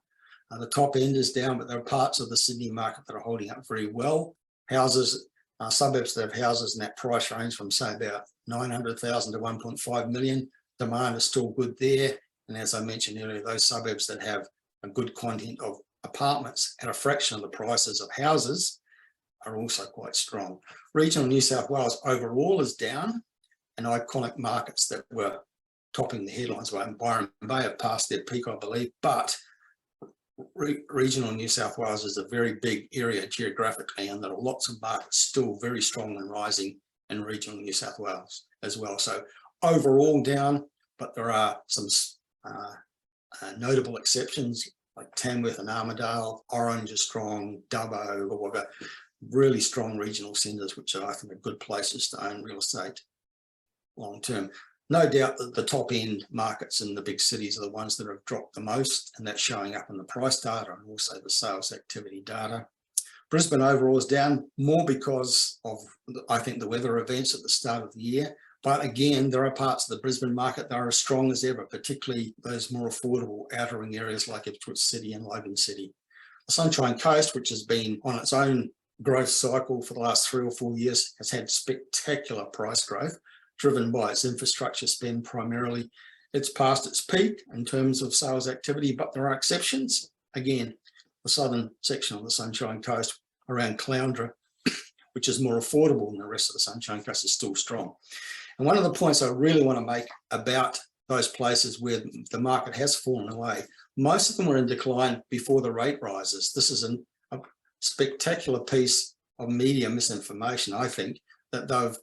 The top end is down, but there are parts of the Sydney market that are holding up very well. Houses, suburbs that have houses in that price range from say about 900,000 to 1.5 million. Demand is still good there. And as I mentioned earlier, those suburbs that have a good content of apartments at a fraction of the prices of houses are also quite strong. Regional New South Wales overall is down, and iconic markets that were topping the headlines were Byron Bay have passed their peak, I believe, but regional New South Wales is a very big area geographically, and there are lots of markets still very strong and rising in regional New South Wales as well. So overall down, but there are some notable exceptions like Tamworth and Armidale. Orange is strong, Dubbo, or whatever, really strong regional centres, which are, I think, are good places to own real estate long term. No doubt that the top end markets in the big cities are the ones that have dropped the most, and that's showing up in the price data and also the sales activity data. Brisbane overall is down more because of, I think, the weather events at the start of the year. But again, there are parts of the Brisbane market that are as strong as ever, particularly those more affordable outer ring areas like Ipswich City and Logan City. The Sunshine Coast, which has been on its own growth cycle for the last 3 or 4 years, has had spectacular price growth, driven by its infrastructure spend primarily. It's past its peak in terms of sales activity, but there are exceptions. Again, the southern section of the Sunshine Coast around Caloundra, which is more affordable than the rest of the Sunshine Coast, is still strong. And one of the points I really want to make about those places where the market has fallen away, most of them were in decline before the rate rises. This is a spectacular piece of media misinformation, I think, that they've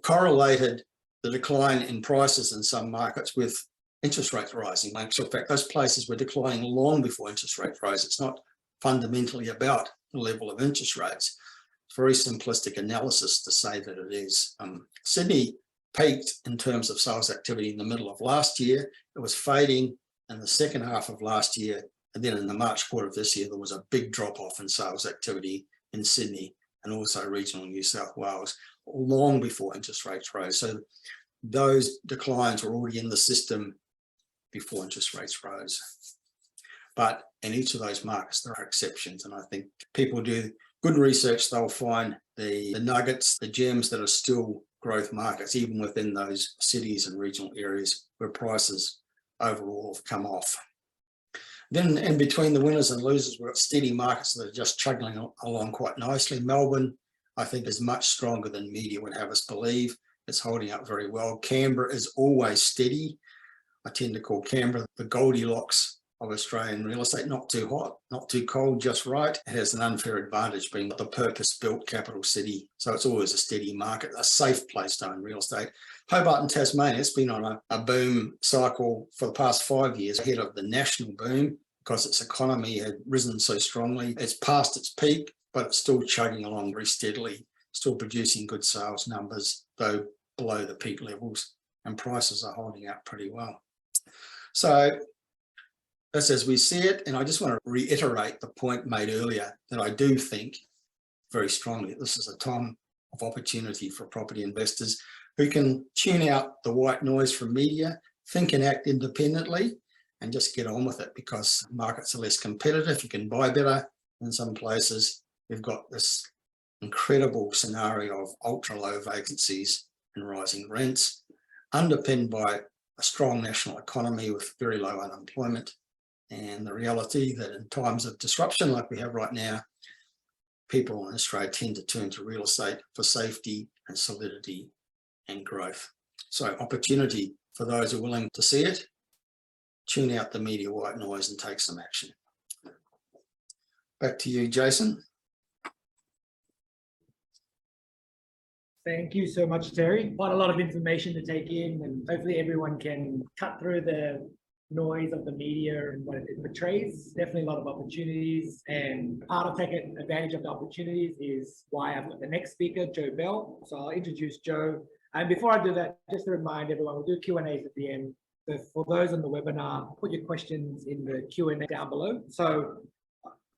correlated the decline in prices in some markets with interest rates rising. In fact, those places were declining long before interest rates rose. It's not fundamentally about the level of interest rates. It's very simplistic analysis to say that it is. Sydney peaked in terms of sales activity in the middle of last year. It was fading in the second half of last year. And then in the March quarter of this year, there was a big drop off in sales activity in Sydney and also regional New South Wales, long before interest rates rose. So those declines were already in the system before interest rates rose. But in each of those markets, there are exceptions. And I think people do good research, they'll find the nuggets, the gems that are still growth markets, even within those cities and regional areas where prices overall have come off. Then in between the winners and losers, we've got steady markets that are just chugging along quite nicely. Melbourne, I think, is much stronger than media would have us believe. It's holding up very well. Canberra is always steady. I tend to call Canberra the Goldilocks of Australian real estate, not too hot, not too cold, just right. It has an unfair advantage being the purpose-built capital city. So it's always a steady market, a safe place to own real estate. Hobart and Tasmania, it's been on a boom cycle for the past 5 years, ahead of the national boom because its economy had risen so strongly. It's past its peak, but it's still chugging along very steadily, still producing good sales numbers, though below the peak levels, and prices are holding up pretty well. So that's as we see it, and I just want to reiterate the point made earlier that I do think very strongly this is a time of opportunity for property investors who can tune out the white noise from media, think and act independently, and just get on with it because markets are less competitive. You can buy better in some places. We've got this incredible scenario of ultra low vacancies and rising rents, underpinned by a strong national economy with very low unemployment. And the reality that in times of disruption like we have right now, people in Australia tend to turn to real estate for safety and solidity and growth. So opportunity for those who are willing to see it, tune out the media white noise and take some action. Back to you, Jason. Thank you so much, Terry. Quite a lot of information to take in, and hopefully everyone can cut through the noise of the media and what it portrays. Definitely a lot of opportunities, and part of taking advantage of the opportunities is why I've got the next speaker, Joe Bell. So I'll introduce Joe. And before I do that, just to remind everyone, we'll do Q&As at the end. So for those on the webinar, put your questions in the Q&A down below. So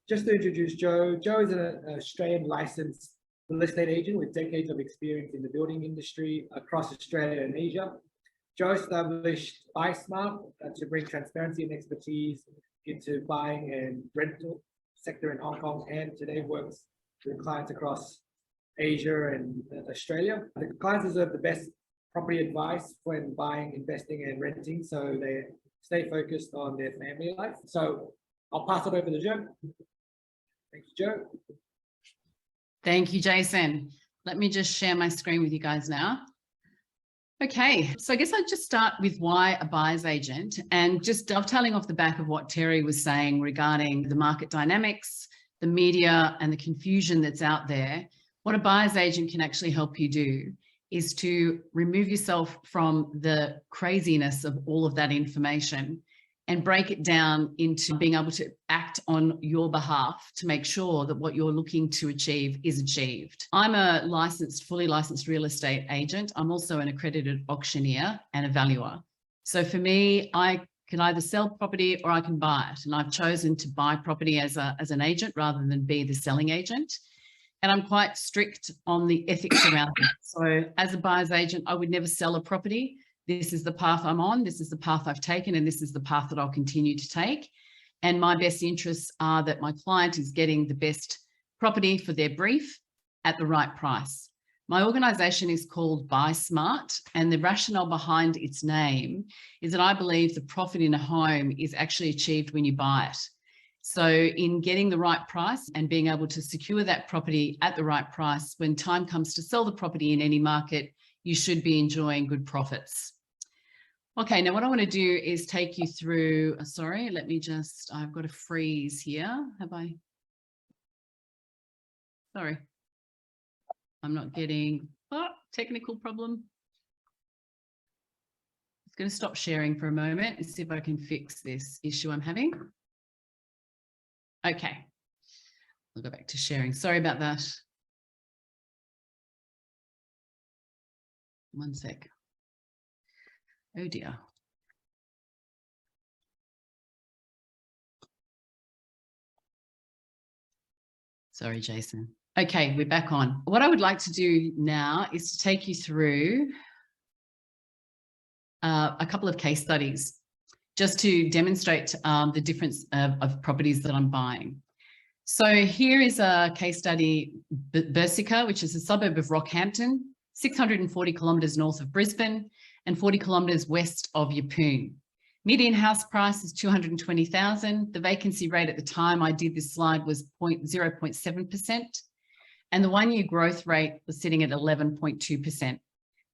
Just to introduce Joe, Joe is an Australian licensed real estate agent with decades of experience in the building industry across Australia and Asia. Joe established BuySmart to bring transparency and expertise into buying and rental sector in Hong Kong, and today works with clients across Asia and Australia. The clients deserve the best property advice when buying, investing, and renting, so they stay focused on their family life. So I'll pass it over to Joe. Thank you, Joe. Thank you, Jason. Let me just share my screen with you guys now. Okay, so I guess I'd just start with why a buyer's agent, and just dovetailing off the back of what Terry was saying regarding the market dynamics, the media, and the confusion that's out there. What a buyer's agent can actually help you do is to remove yourself from the craziness of all of that information and break it down into being able to act on your behalf to make sure that what you're looking to achieve is achieved. I'm a fully licensed real estate agent. I'm also an accredited auctioneer and a valuer. So for me, I can either sell property or I can buy it. And I've chosen to buy property as an agent rather than be the selling agent. And I'm quite strict on the ethics around it. So as a buyer's agent, I would never sell a property. This is the path I'm on, this is the path I've taken, and this is the path that I'll continue to take. And my best interests are that my client is getting the best property for their brief at the right price. My organisation is called BuySmart, and the rationale behind its name is that I believe the profit in a home is actually achieved when you buy it. So in getting the right price and being able to secure that property at the right price, when time comes to sell the property in any market, you should be enjoying good profits. Okay, now what I want to do is take you through, sorry, let me just, I've got a freeze here. Have I? Sorry. I'm not getting, technical problem. I'm going to stop sharing for a moment and see if I can fix this issue I'm having. Okay, I'll go back to sharing. Sorry about that. One sec. Oh dear. Sorry, Jason. Okay, we're back on. What I would like to do now is to take you through a couple of case studies just to demonstrate the difference of properties that I'm buying. So here is a case study, Bersica, which is a suburb of Rockhampton, 640 kilometres north of Brisbane and 40 kilometres west of Yeppoon. Median house price is $220,000. The vacancy rate at the time I did this slide was 0.7%. And the one-year growth rate was sitting at 11.2%.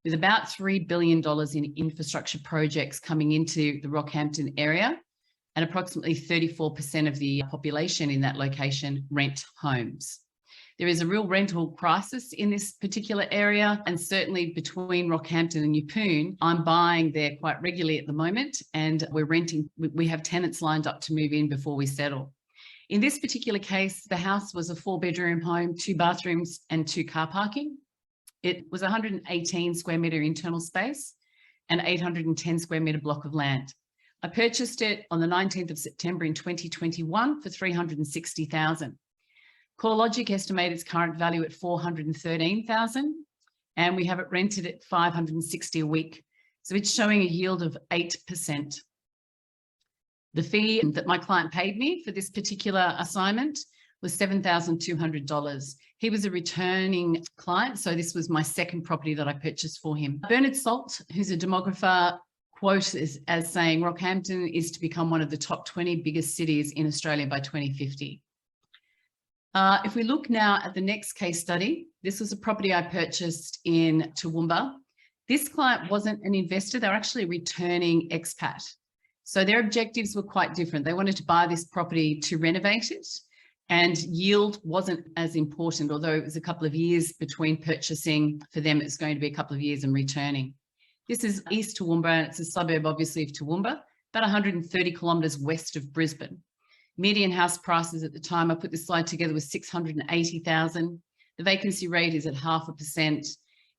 With about $3 billion in infrastructure projects coming into the Rockhampton area, and approximately 34% of the population in that location rent homes. There is a real rental crisis in this particular area, and certainly between Rockhampton and Yeppoon, I'm buying there quite regularly at the moment, and we're renting, we have tenants lined up to move in before we settle. In this particular case, the house was a 4-bedroom home, 2 bathrooms and 2 car parking. It was 118 square metre internal space and 810 square metre block of land. I purchased it on the 19th of September in 2021 for $360,000. CoreLogic estimated its current value at $413,000, and we have it rented at $560 a week. So it's showing a yield of 8%. The fee that my client paid me for this particular assignment was $7,200. He was a returning client, so this was my second property that I purchased for him. Bernard Salt, who's a demographer, quote as saying Rockhampton is to become one of the top 20 biggest cities in Australia by 2050. If we look now at the next case study, this was a property I purchased in Toowoomba. This client wasn't an investor, they're actually a returning expat. So their objectives were quite different. They wanted to buy this property to renovate it, and yield wasn't as important, although it was a couple of years between purchasing. For them, it's going to be a couple of years and returning. This is East Toowoomba, and it's a suburb, obviously, of Toowoomba, about 130 kilometres west of Brisbane. Median house prices at the time I put this slide together was $680,000. The vacancy rate is at 0.5%.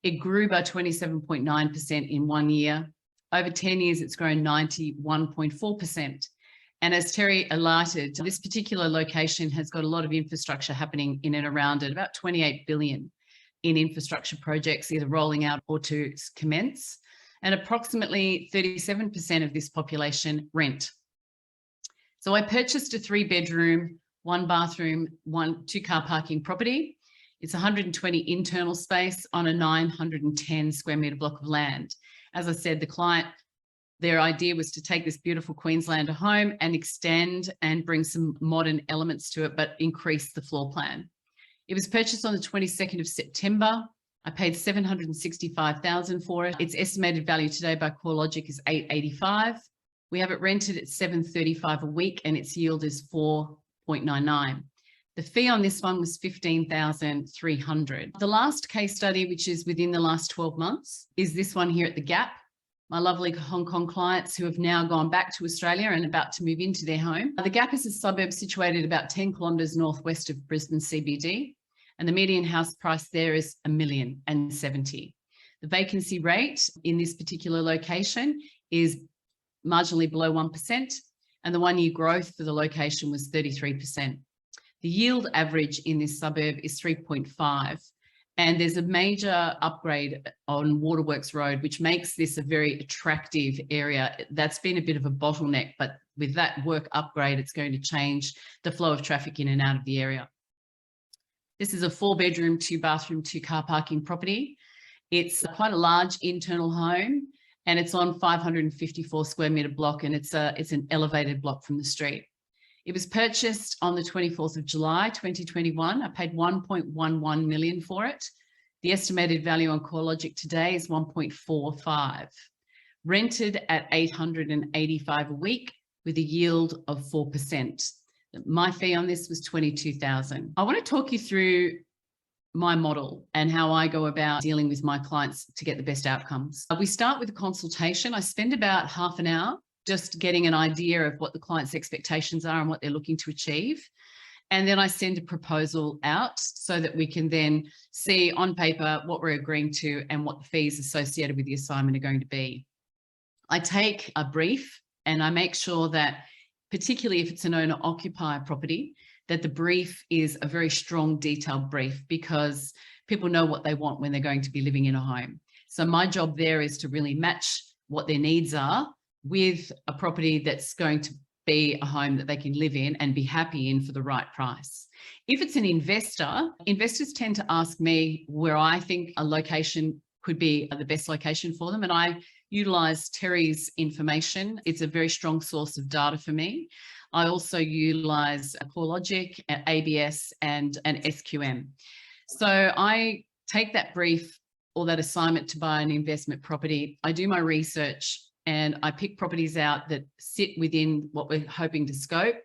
It grew by 27.9% in 1 year. Over 10 years, it's grown 91.4%. And as Terry alerted, this particular location has got a lot of infrastructure happening in and around it, about 28 billion in infrastructure projects either rolling out or to commence. And approximately 37% of this population rent. So I purchased a 3-bedroom, 1-bathroom, 2-car parking property. It's 120 internal space on a 910 square metre block of land. As I said, the client, their idea was to take this beautiful Queenslander home and extend and bring some modern elements to it, but increase the floor plan. It was purchased on the 22nd of September. I paid $765,000 for it. Its estimated value today by CoreLogic is $885,000. We have it rented at $735 a week and its yield is 4.99. The fee on this one was $15,300. The last case study, which is within the last 12 months, is this one here at the Gap. My lovely Hong Kong clients who have now gone back to Australia and about to move into their home. The Gap is a suburb situated about 10 kilometres northwest of Brisbane CBD. And the median house price there is $1,070,000. The vacancy rate in this particular location is marginally below 1%, and the 1-year growth for the location was 33%. The yield average in this suburb is 3.5, and there's a major upgrade on Waterworks Road, which makes this a very attractive area. That's been a bit of a bottleneck, but with that work upgrade, it's going to change the flow of traffic in and out of the area. This is a 4-bedroom, 2-bathroom, 2-car parking property. It's quite a large internal home and it's on 554 square metre block, and it's an elevated block from the street. It was purchased on the 24th of July, 2021. I paid $1.11 million for it. The estimated value on CoreLogic today is 1.45. Rented at $885 a week with a yield of 4%. My fee on this was $22,000. I want to talk you through my model and how I go about dealing with my clients to get the best outcomes. We start with a consultation. I spend about half an hour just getting an idea of what the client's expectations are and what they're looking to achieve. And then I send a proposal out so that we can then see on paper what we're agreeing to and what the fees associated with the assignment are going to be. I take a brief and I make sure that, particularly if it's an owner-occupier property, that the brief is a very strong, detailed brief, because people know what they want when they're going to be living in a home. So my job there is to really match what their needs are with a property that's going to be a home that they can live in and be happy in for the right price. If it's an investor, investors tend to ask me where I think a location could be the best location for them, and I utilize Terry's information. It's a very strong source of data for me. I also utilize CoreLogic, ABS, and an SQM. So I take that brief or that assignment to buy an investment property. I do my research and I pick properties out that sit within what we're hoping to scope,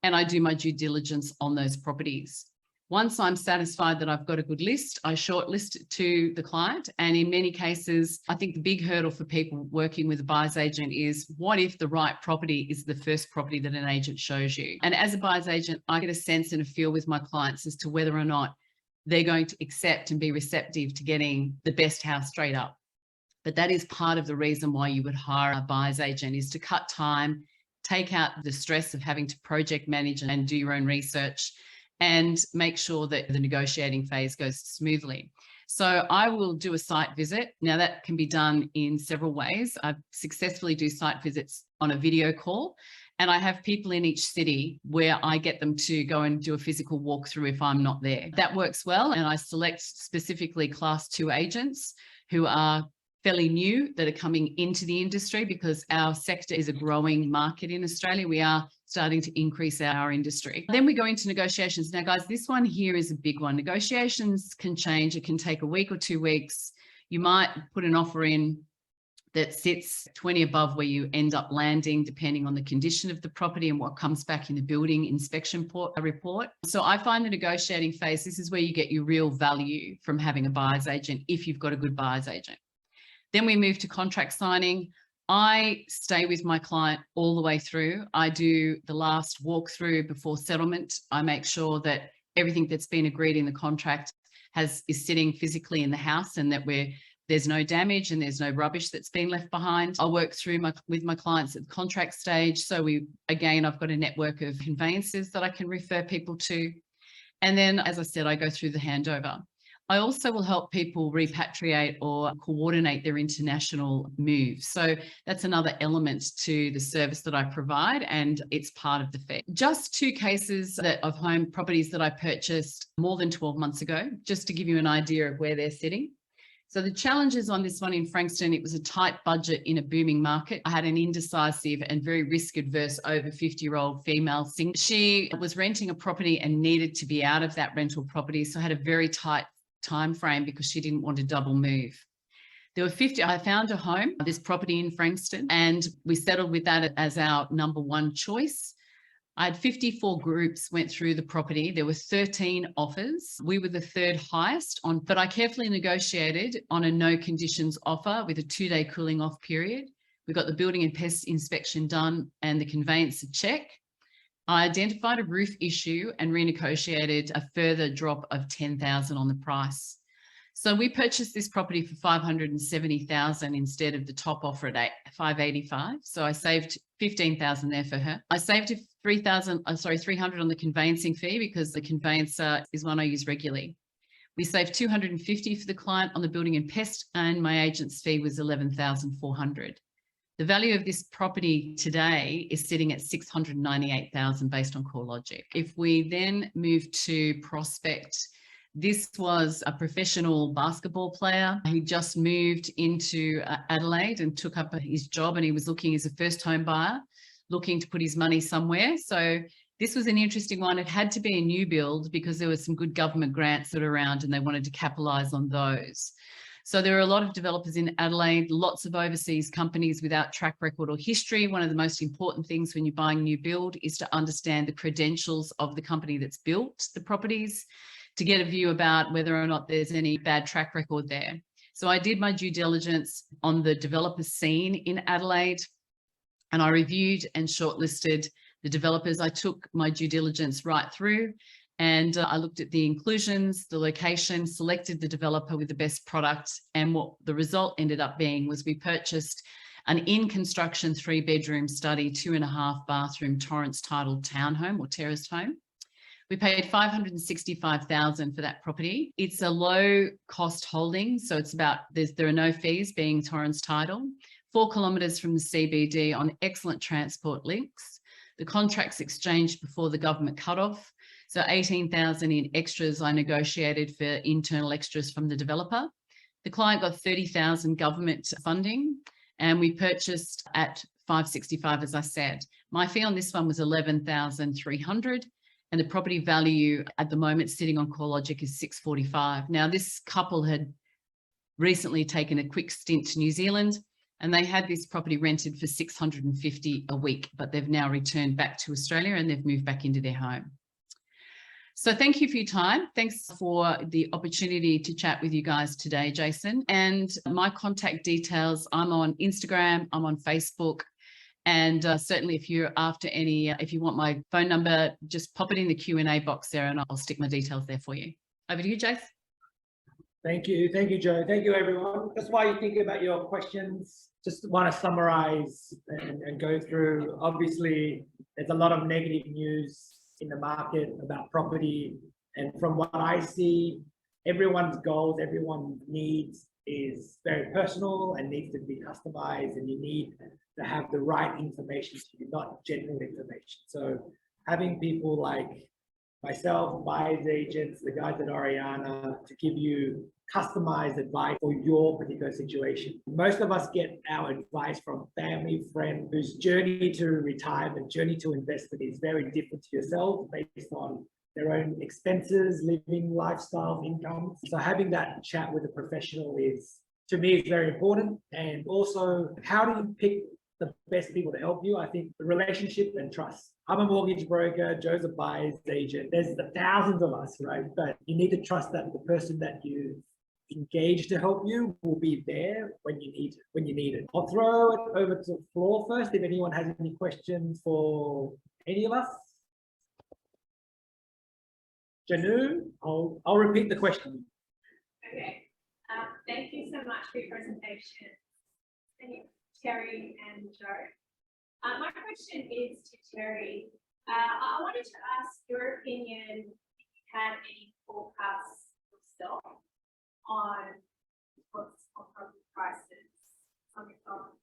and I do my due diligence on those properties. Once I'm satisfied that I've got a good list, I shortlist it to the client. And in many cases, I think the big hurdle for people working with a buyer's agent is, what if the right property is the first property that an agent shows you? And as a buyer's agent, I get a sense and a feel with my clients as to whether or not they're going to accept and be receptive to getting the best house straight up. But that is part of the reason why you would hire a buyer's agent, is to cut time, take out the stress of having to project manage and do your own research, and make sure that the negotiating phase goes smoothly. So I will do a site visit. Now that can be done in several ways. I successfully do site visits on a video call, and I have people in each city where I get them to go and do a physical walkthrough if I'm not there. That works well, and I select specifically Class 2 agents who are fairly new, that are coming into the industry, because our sector is a growing market in Australia. We are starting to increase our industry. Then we go into negotiations. Now, guys, this one here is a big one. Negotiations can change. It can take a week or 2 weeks. You might put an offer in that sits 20 above where you end up landing, depending on the condition of the property and what comes back in the building inspection report. So I find the negotiating phase, this is where you get your real value from having a buyer's agent, if you've got a good buyer's agent. Then we move to contract signing. I stay with my client all the way through. I do the last walkthrough before settlement. I make sure that everything that's been agreed in the contract is sitting physically in the house, and that we're there's no damage and there's no rubbish that's been left behind. I'll work through with my clients at the contract stage. So I've got a network of conveyancers that I can refer people to. And then, as I said, I go through the handover. I also will help people repatriate or coordinate their international moves. So that's another element to the service that I provide, and it's part of the fee. Just 2 cases of home properties that I purchased more than 12 months ago, just to give you an idea of where they're sitting. So the challenges on this one in Frankston, it was a tight budget in a booming market. I had an indecisive and very risk-averse over 50-year-old female single. She was renting a property and needed to be out of that rental property. So I had a very tight time frame because she didn't want to double move. I found a home, this property in Frankston, and we settled with that as our number 1 choice. I had 54 groups went through the property. There were 13 offers. We were the 3rd highest but I carefully negotiated on a no conditions offer with a 2-day cooling off period. We got the building and pest inspection done and the conveyancer check. I identified a roof issue and renegotiated a further drop of $10,000 on the price. So we purchased this property for $570,000 instead of the top offer at $585,000. So I saved $15,000 there for her. I saved $300 on the conveyancing fee because the conveyancer is one I use regularly. We saved $250 for the client on the building and pest, and my agent's fee was $11,400. The value of this property today is sitting at $698,000 based on CoreLogic. If we then move to prospect, this was a professional basketball player. He just moved into Adelaide and took up his job, and he was looking as a first home buyer, looking to put his money somewhere. So this was an interesting one. It had to be a new build because there were some good government grants that are around and they wanted to capitalize on those. So there are a lot of developers in Adelaide, lots of overseas companies without track record or history. One of the most important things when you're buying new build is to understand the credentials of the company that's built the properties, to get a view about whether or not there's any bad track record there. So I did my due diligence on the developer scene in Adelaide, and I reviewed and shortlisted the developers. I took my due diligence right through, and I looked at the inclusions, the location, selected the developer with the best product. And what the result ended up being was we purchased an in-construction 3-bedroom study, 2.5 bathroom Torrance titled townhome or terraced home. We paid $565,000 for that property. It's a low cost holding. So it's there are no fees being Torrance title, 4 kilometres from the CBD on excellent transport links. The contracts exchanged before the government cutoff. So $18,000 in extras I negotiated for internal extras from the developer. The client got $30,000 government funding, and we purchased at $565,000, as I said. My fee on this one was $11,300, and the property value at the moment sitting on CoreLogic is $645,000. Now, this couple had recently taken a quick stint to New Zealand, and they had this property rented for $650 a week, but they've now returned back to Australia and they've moved back into their home. So thank you for your time. Thanks for the opportunity to chat with you guys today, Jason. And my contact details, I'm on Instagram, I'm on Facebook. And certainly if you're after if you want my phone number, just pop it in the Q&A box there and I'll stick my details there for you. Over to you, Jace. Thank you, Joe. Thank you, everyone. That's why you think about your questions. Just want to summarize and go through. Obviously, there's a lot of negative news in the market about property. And from what I see, everyone's goals, everyone's needs is very personal and needs to be customized, and you need to have the right information to you, not general information. So having people like myself, buyer's agents, the guys at OREANA to give you customized advice for your particular situation. Most of us get our advice from family, friend whose journey to retirement, journey to investment is very different to yourself based on their own expenses, living lifestyle, income. So having that chat with a professional is, to me, is very important. And also, how do you pick the best people to help you? I think the relationship and trust. I'm a mortgage broker, Joe's a buyer's agent. There's the thousands of us, right? But you need to trust that the person that you engage to help you will be there when you need it. I'll throw it over to the floor first if anyone has any questions for any of us. Janu, I'll repeat the question. Okay. Thank you so much for your presentation. Thank you, Terry and Joe. My question is to Terry. I wanted to ask your opinion if you had any forecasts yourself on what's on property prices, on home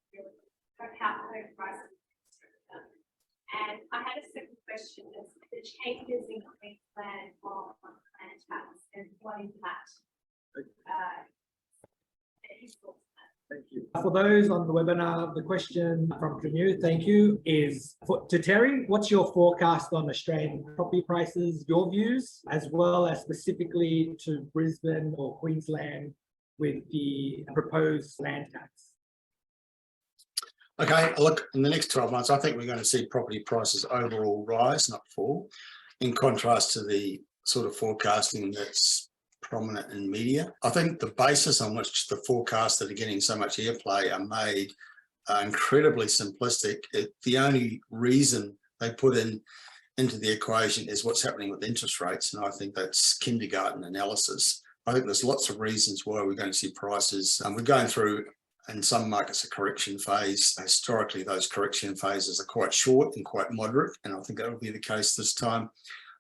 prices. And I had a second question: is the changes in Queensland on land tax and what impact? Thank you. For those on the webinar, the question from Canoe, thank you, is to Terry. What's your forecast on Australian property prices, your views, as well as specifically to Brisbane or Queensland with the proposed land tax? Okay, look, in the next 12 months, I think we're going to see property prices overall rise, not fall, in contrast to the sort of forecasting that's prominent in media. I think the basis on which the forecasts that are getting so much airplay are made are incredibly simplistic. The only reason they put into the equation is what's happening with interest rates, and I think that's kindergarten analysis. I think there's lots of reasons why we're going to see prices. We're going through, in some markets, a correction phase. Historically, those correction phases are quite short and quite moderate, and I think that will be the case this time.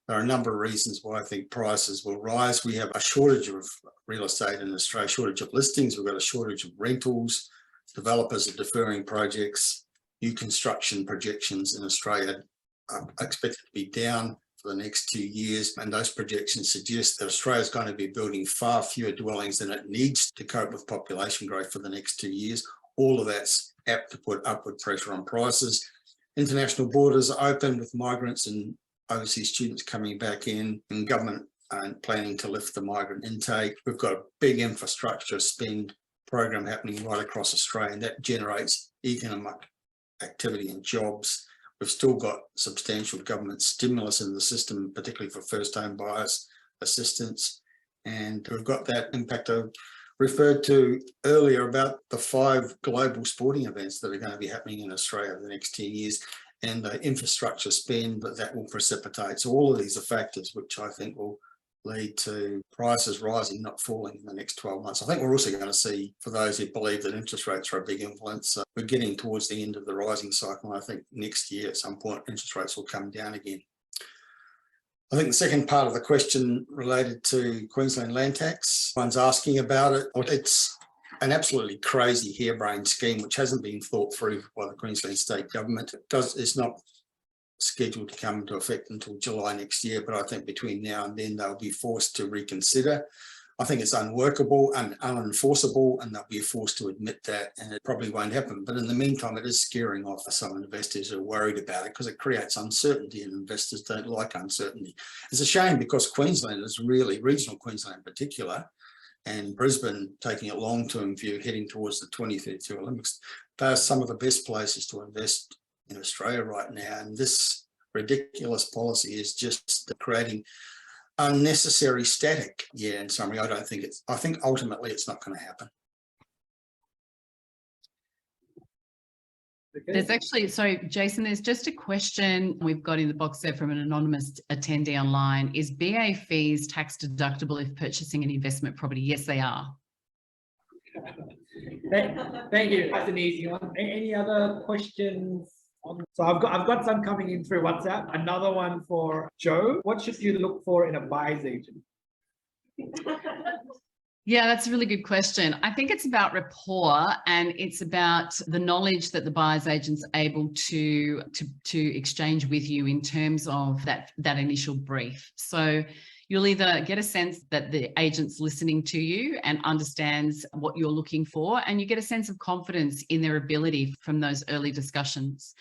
There are a number of reasons why I think prices will rise. We have a shortage of real estate in Australia, shortage of listings. We've got a shortage of rentals. Developers are deferring projects. New construction projections in Australia are expected to be down for the next 2 years. And those projections suggest that Australia is going to be building far fewer dwellings than it needs to cope with population growth for the next 2 years. All of that's apt to put upward pressure on prices. International borders are open with migrants and overseas students coming back in, and government planning to lift the migrant intake. We've got a big infrastructure spend program happening right across Australia, and that generates economic activity and jobs. We've still got substantial government stimulus in the system, particularly for first home buyers assistance. And we've got that impact I referred to earlier about the 5 global sporting events that are going to be happening in Australia in the next 10 years. And the infrastructure spend that will precipitate. So all of these are factors which I think will lead to prices rising, not falling in the next 12 months. I think we're also going to see, for those who believe that interest rates are a big influence, we're getting towards the end of the rising cycle. I think next year at some point interest rates will come down again. I think the second part of the question related to Queensland land tax. One's asking about it. It's an absolutely crazy harebrained scheme which hasn't been thought through by the Queensland state government. It's not scheduled to come into effect until July next year, but I think between now and then they'll be forced to reconsider. I think it's unworkable and unenforceable, and they'll be forced to admit that, and it probably won't happen. But in the meantime, it is scaring off some investors who are worried about it because it creates uncertainty, and investors don't like uncertainty. It's a shame because Queensland is really, regional Queensland in particular, and Brisbane taking a long-term view heading towards the 2032 Olympics, they're some of the best places to invest in Australia right now. And this ridiculous policy is just creating unnecessary static. Yeah, in summary, I think ultimately it's not going to happen. There's actually, sorry, Jason, there's just a question we've got in the box there from an anonymous attendee online. Is BA fees tax deductible if purchasing an investment property? Yes, they are. Thank you. That's an easy one. Any other questions? So I've got some coming in through WhatsApp. Another one for Joe. What should you look for in a buyer's agent? Yeah, that's a really good question. I think it's about rapport, and it's about the knowledge that the buyer's agent's able to exchange with you in terms of that initial brief. So you'll either get a sense that the agent's listening to you and understands what you're looking for, and you get a sense of confidence in their ability from those early discussions.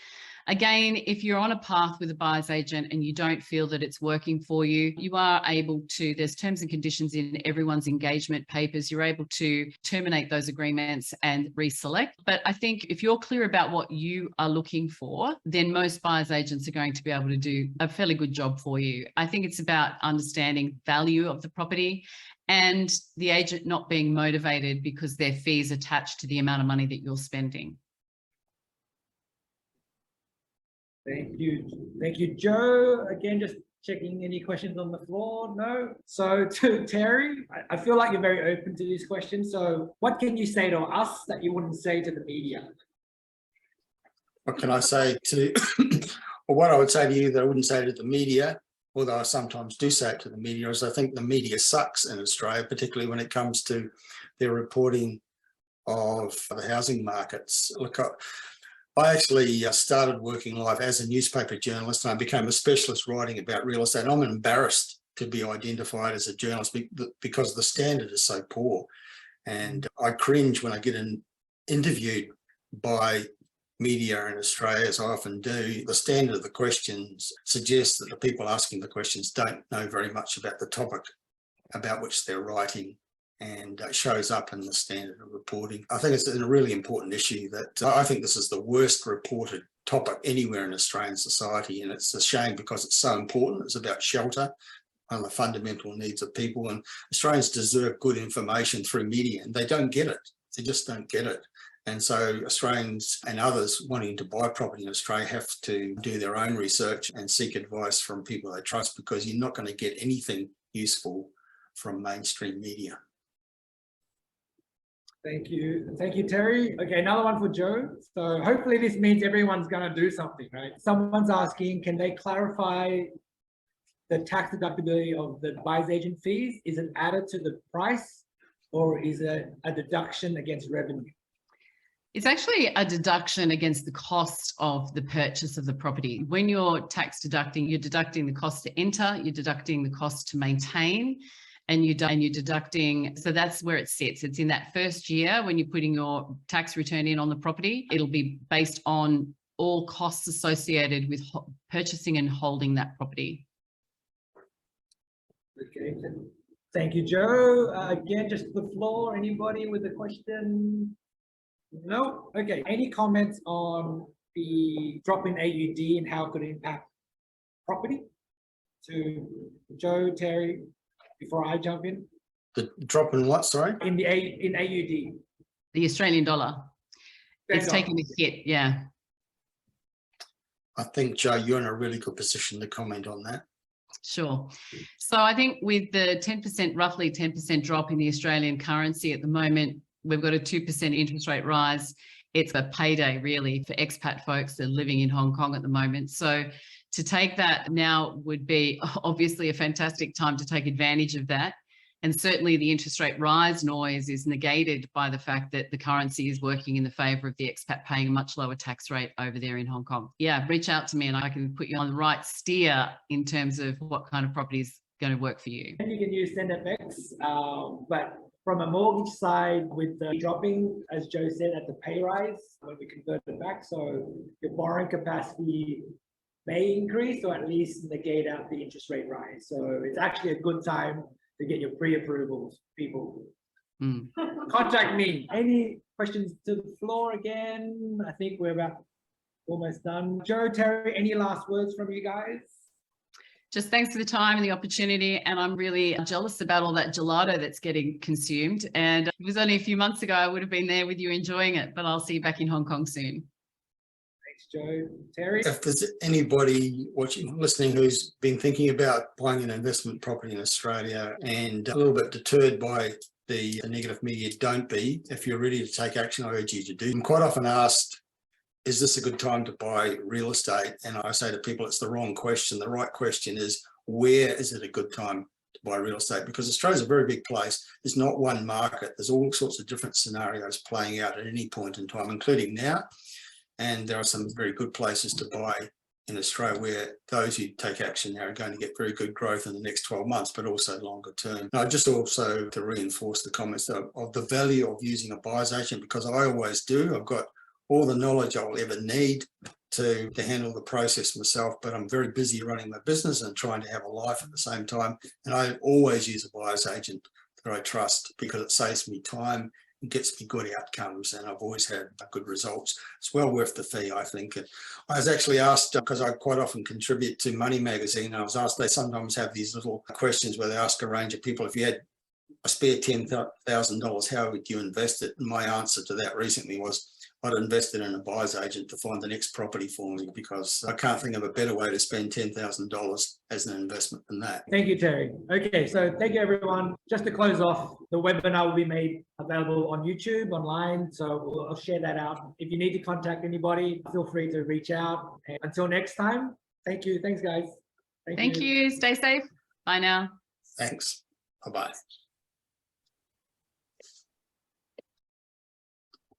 Again, if you're on a path with a buyer's agent and you don't feel that it's working for you, you are able to, there's terms and conditions in everyone's engagement papers, you're able to terminate those agreements and reselect. But I think if you're clear about what you are looking for, then most buyer's agents are going to be able to do a fairly good job for you. I think it's about understanding value of the property and the agent not being motivated because their fees attached to the amount of money that you're spending. Thank you. Thank you, Joe. Again, just Checking any questions on the floor? No. So to Terry, I feel like you're very open to these questions. So what can you say to us that you wouldn't say to the media? What can I say to, or what I would say to you that I wouldn't say to the media, although I sometimes do say it to the media, is I think the media sucks in Australia, particularly when it comes to their reporting of the housing markets. Look, I actually started working life as a newspaper journalist, and I became a specialist writing about real estate. I'm embarrassed to be identified as a journalist because the standard is so poor. And I cringe when I get interviewed by media in Australia, as I often do. The standard of the questions suggests that the people asking the questions don't know very much about the topic about which they're writing, and shows up in the standard of reporting. I think it's a really important issue that I think this is the worst reported topic anywhere in Australian society, and it's a shame because it's so important. It's about shelter, one of the fundamental needs of people, and Australians deserve good information through media, and they don't get it. They just don't get it. And so Australians and others wanting to buy property in Australia have to do their own research and seek advice from people they trust, because you're not going to get anything useful from mainstream media. Thank you. Thank you, Terry. Okay, another one for Joe. So hopefully this means everyone's going to do something, right? Someone's asking, can they clarify the tax deductibility of the buyer's agent fees? Is it added to the price, or is it a deduction against revenue? It's actually a deduction against the cost of the purchase of the property. When you're tax deducting, you're deducting the cost to enter, you're deducting the cost to maintain, and you're deducting, so that's where it sits. It's in that first year when you're putting your tax return in on the property. It'll be based on all costs associated with purchasing and holding that property. Okay, thank you, Joe. Again, just the floor. Anybody with a question? No? Okay. Any comments on the drop in AUD and how it could impact property? To Joe, Terry, before I jump in. The drop in what, sorry? In AUD. The Australian dollar. It's taken a hit, yeah. I think, Joe, you're in a really good position to comment on that. Sure. So I think with the 10%, roughly 10% drop in the Australian currency at the moment, we've got a 2% interest rate rise. It's a payday really for expat folks that are living in Hong Kong at the moment. So to take that now would be obviously a fantastic time to take advantage of that. And certainly the interest rate rise noise is negated by the fact that the currency is working in the favour of the expat paying a much lower tax rate over there in Hong Kong. Yeah, reach out to me and I can put you on the right steer in terms of what kind of property is going to work for you. And you can use SENDFX, but from a mortgage side, with the dropping, as Joe said, at the pay rise, when we convert it back, so your borrowing capacity may increase or at least negate out the interest rate rise. So it's actually a good time to get your pre-approvals, people. Contact me. Any questions to the floor again? I think we're about almost done. Joe, Terry, any last words from you guys? Just thanks for the time and the opportunity. And I'm really jealous about all that gelato that's getting consumed. And it was only a few months ago, I would have been there with you enjoying it, but I'll see you back in Hong Kong soon. Thanks, Joe. Terry? If there's anybody watching, listening, who's been thinking about buying an investment property in Australia and a little bit deterred by the negative media, don't be. If you're ready to take action, I urge you to do. I'm quite often asked, is this a good time to buy real estate? And I say to people, it's the wrong question. The right question is, where is it a good time to buy real estate? Because Australia's a very big place. There's not one market. There's all sorts of different scenarios playing out at any point in time, including now. And there are some very good places to buy in Australia where those who take action now are going to get very good growth in the next 12 months, but also longer term. And I just also to reinforce the comments of the value of using a buyer's agent, because I always do. I've got all the knowledge I'll ever need to handle the process myself, but I'm very busy running my business and trying to have a life at the same time. And I always use a buyer's agent that I trust because it saves me time and gets me good outcomes, and I've always had good results. It's well worth the fee, I think. And I was actually asked, because I quite often contribute to Money Magazine, I was asked, they sometimes have these little questions where they ask a range of people, if you had a spare $10,000, how would you invest it? And my answer to that recently was, I'd invest it in a buyer's agent to find the next property for me, because I can't think of a better way to spend $10,000 as an investment than that. Thank you, Terry. Okay, so thank you, everyone. Just to close off, the webinar will be made available on YouTube, online, so I'll share that out. If you need to contact anybody, feel free to reach out. And until next time, thank you. Thanks, guys. Thank you. Stay safe. Bye now. Thanks. Bye-bye.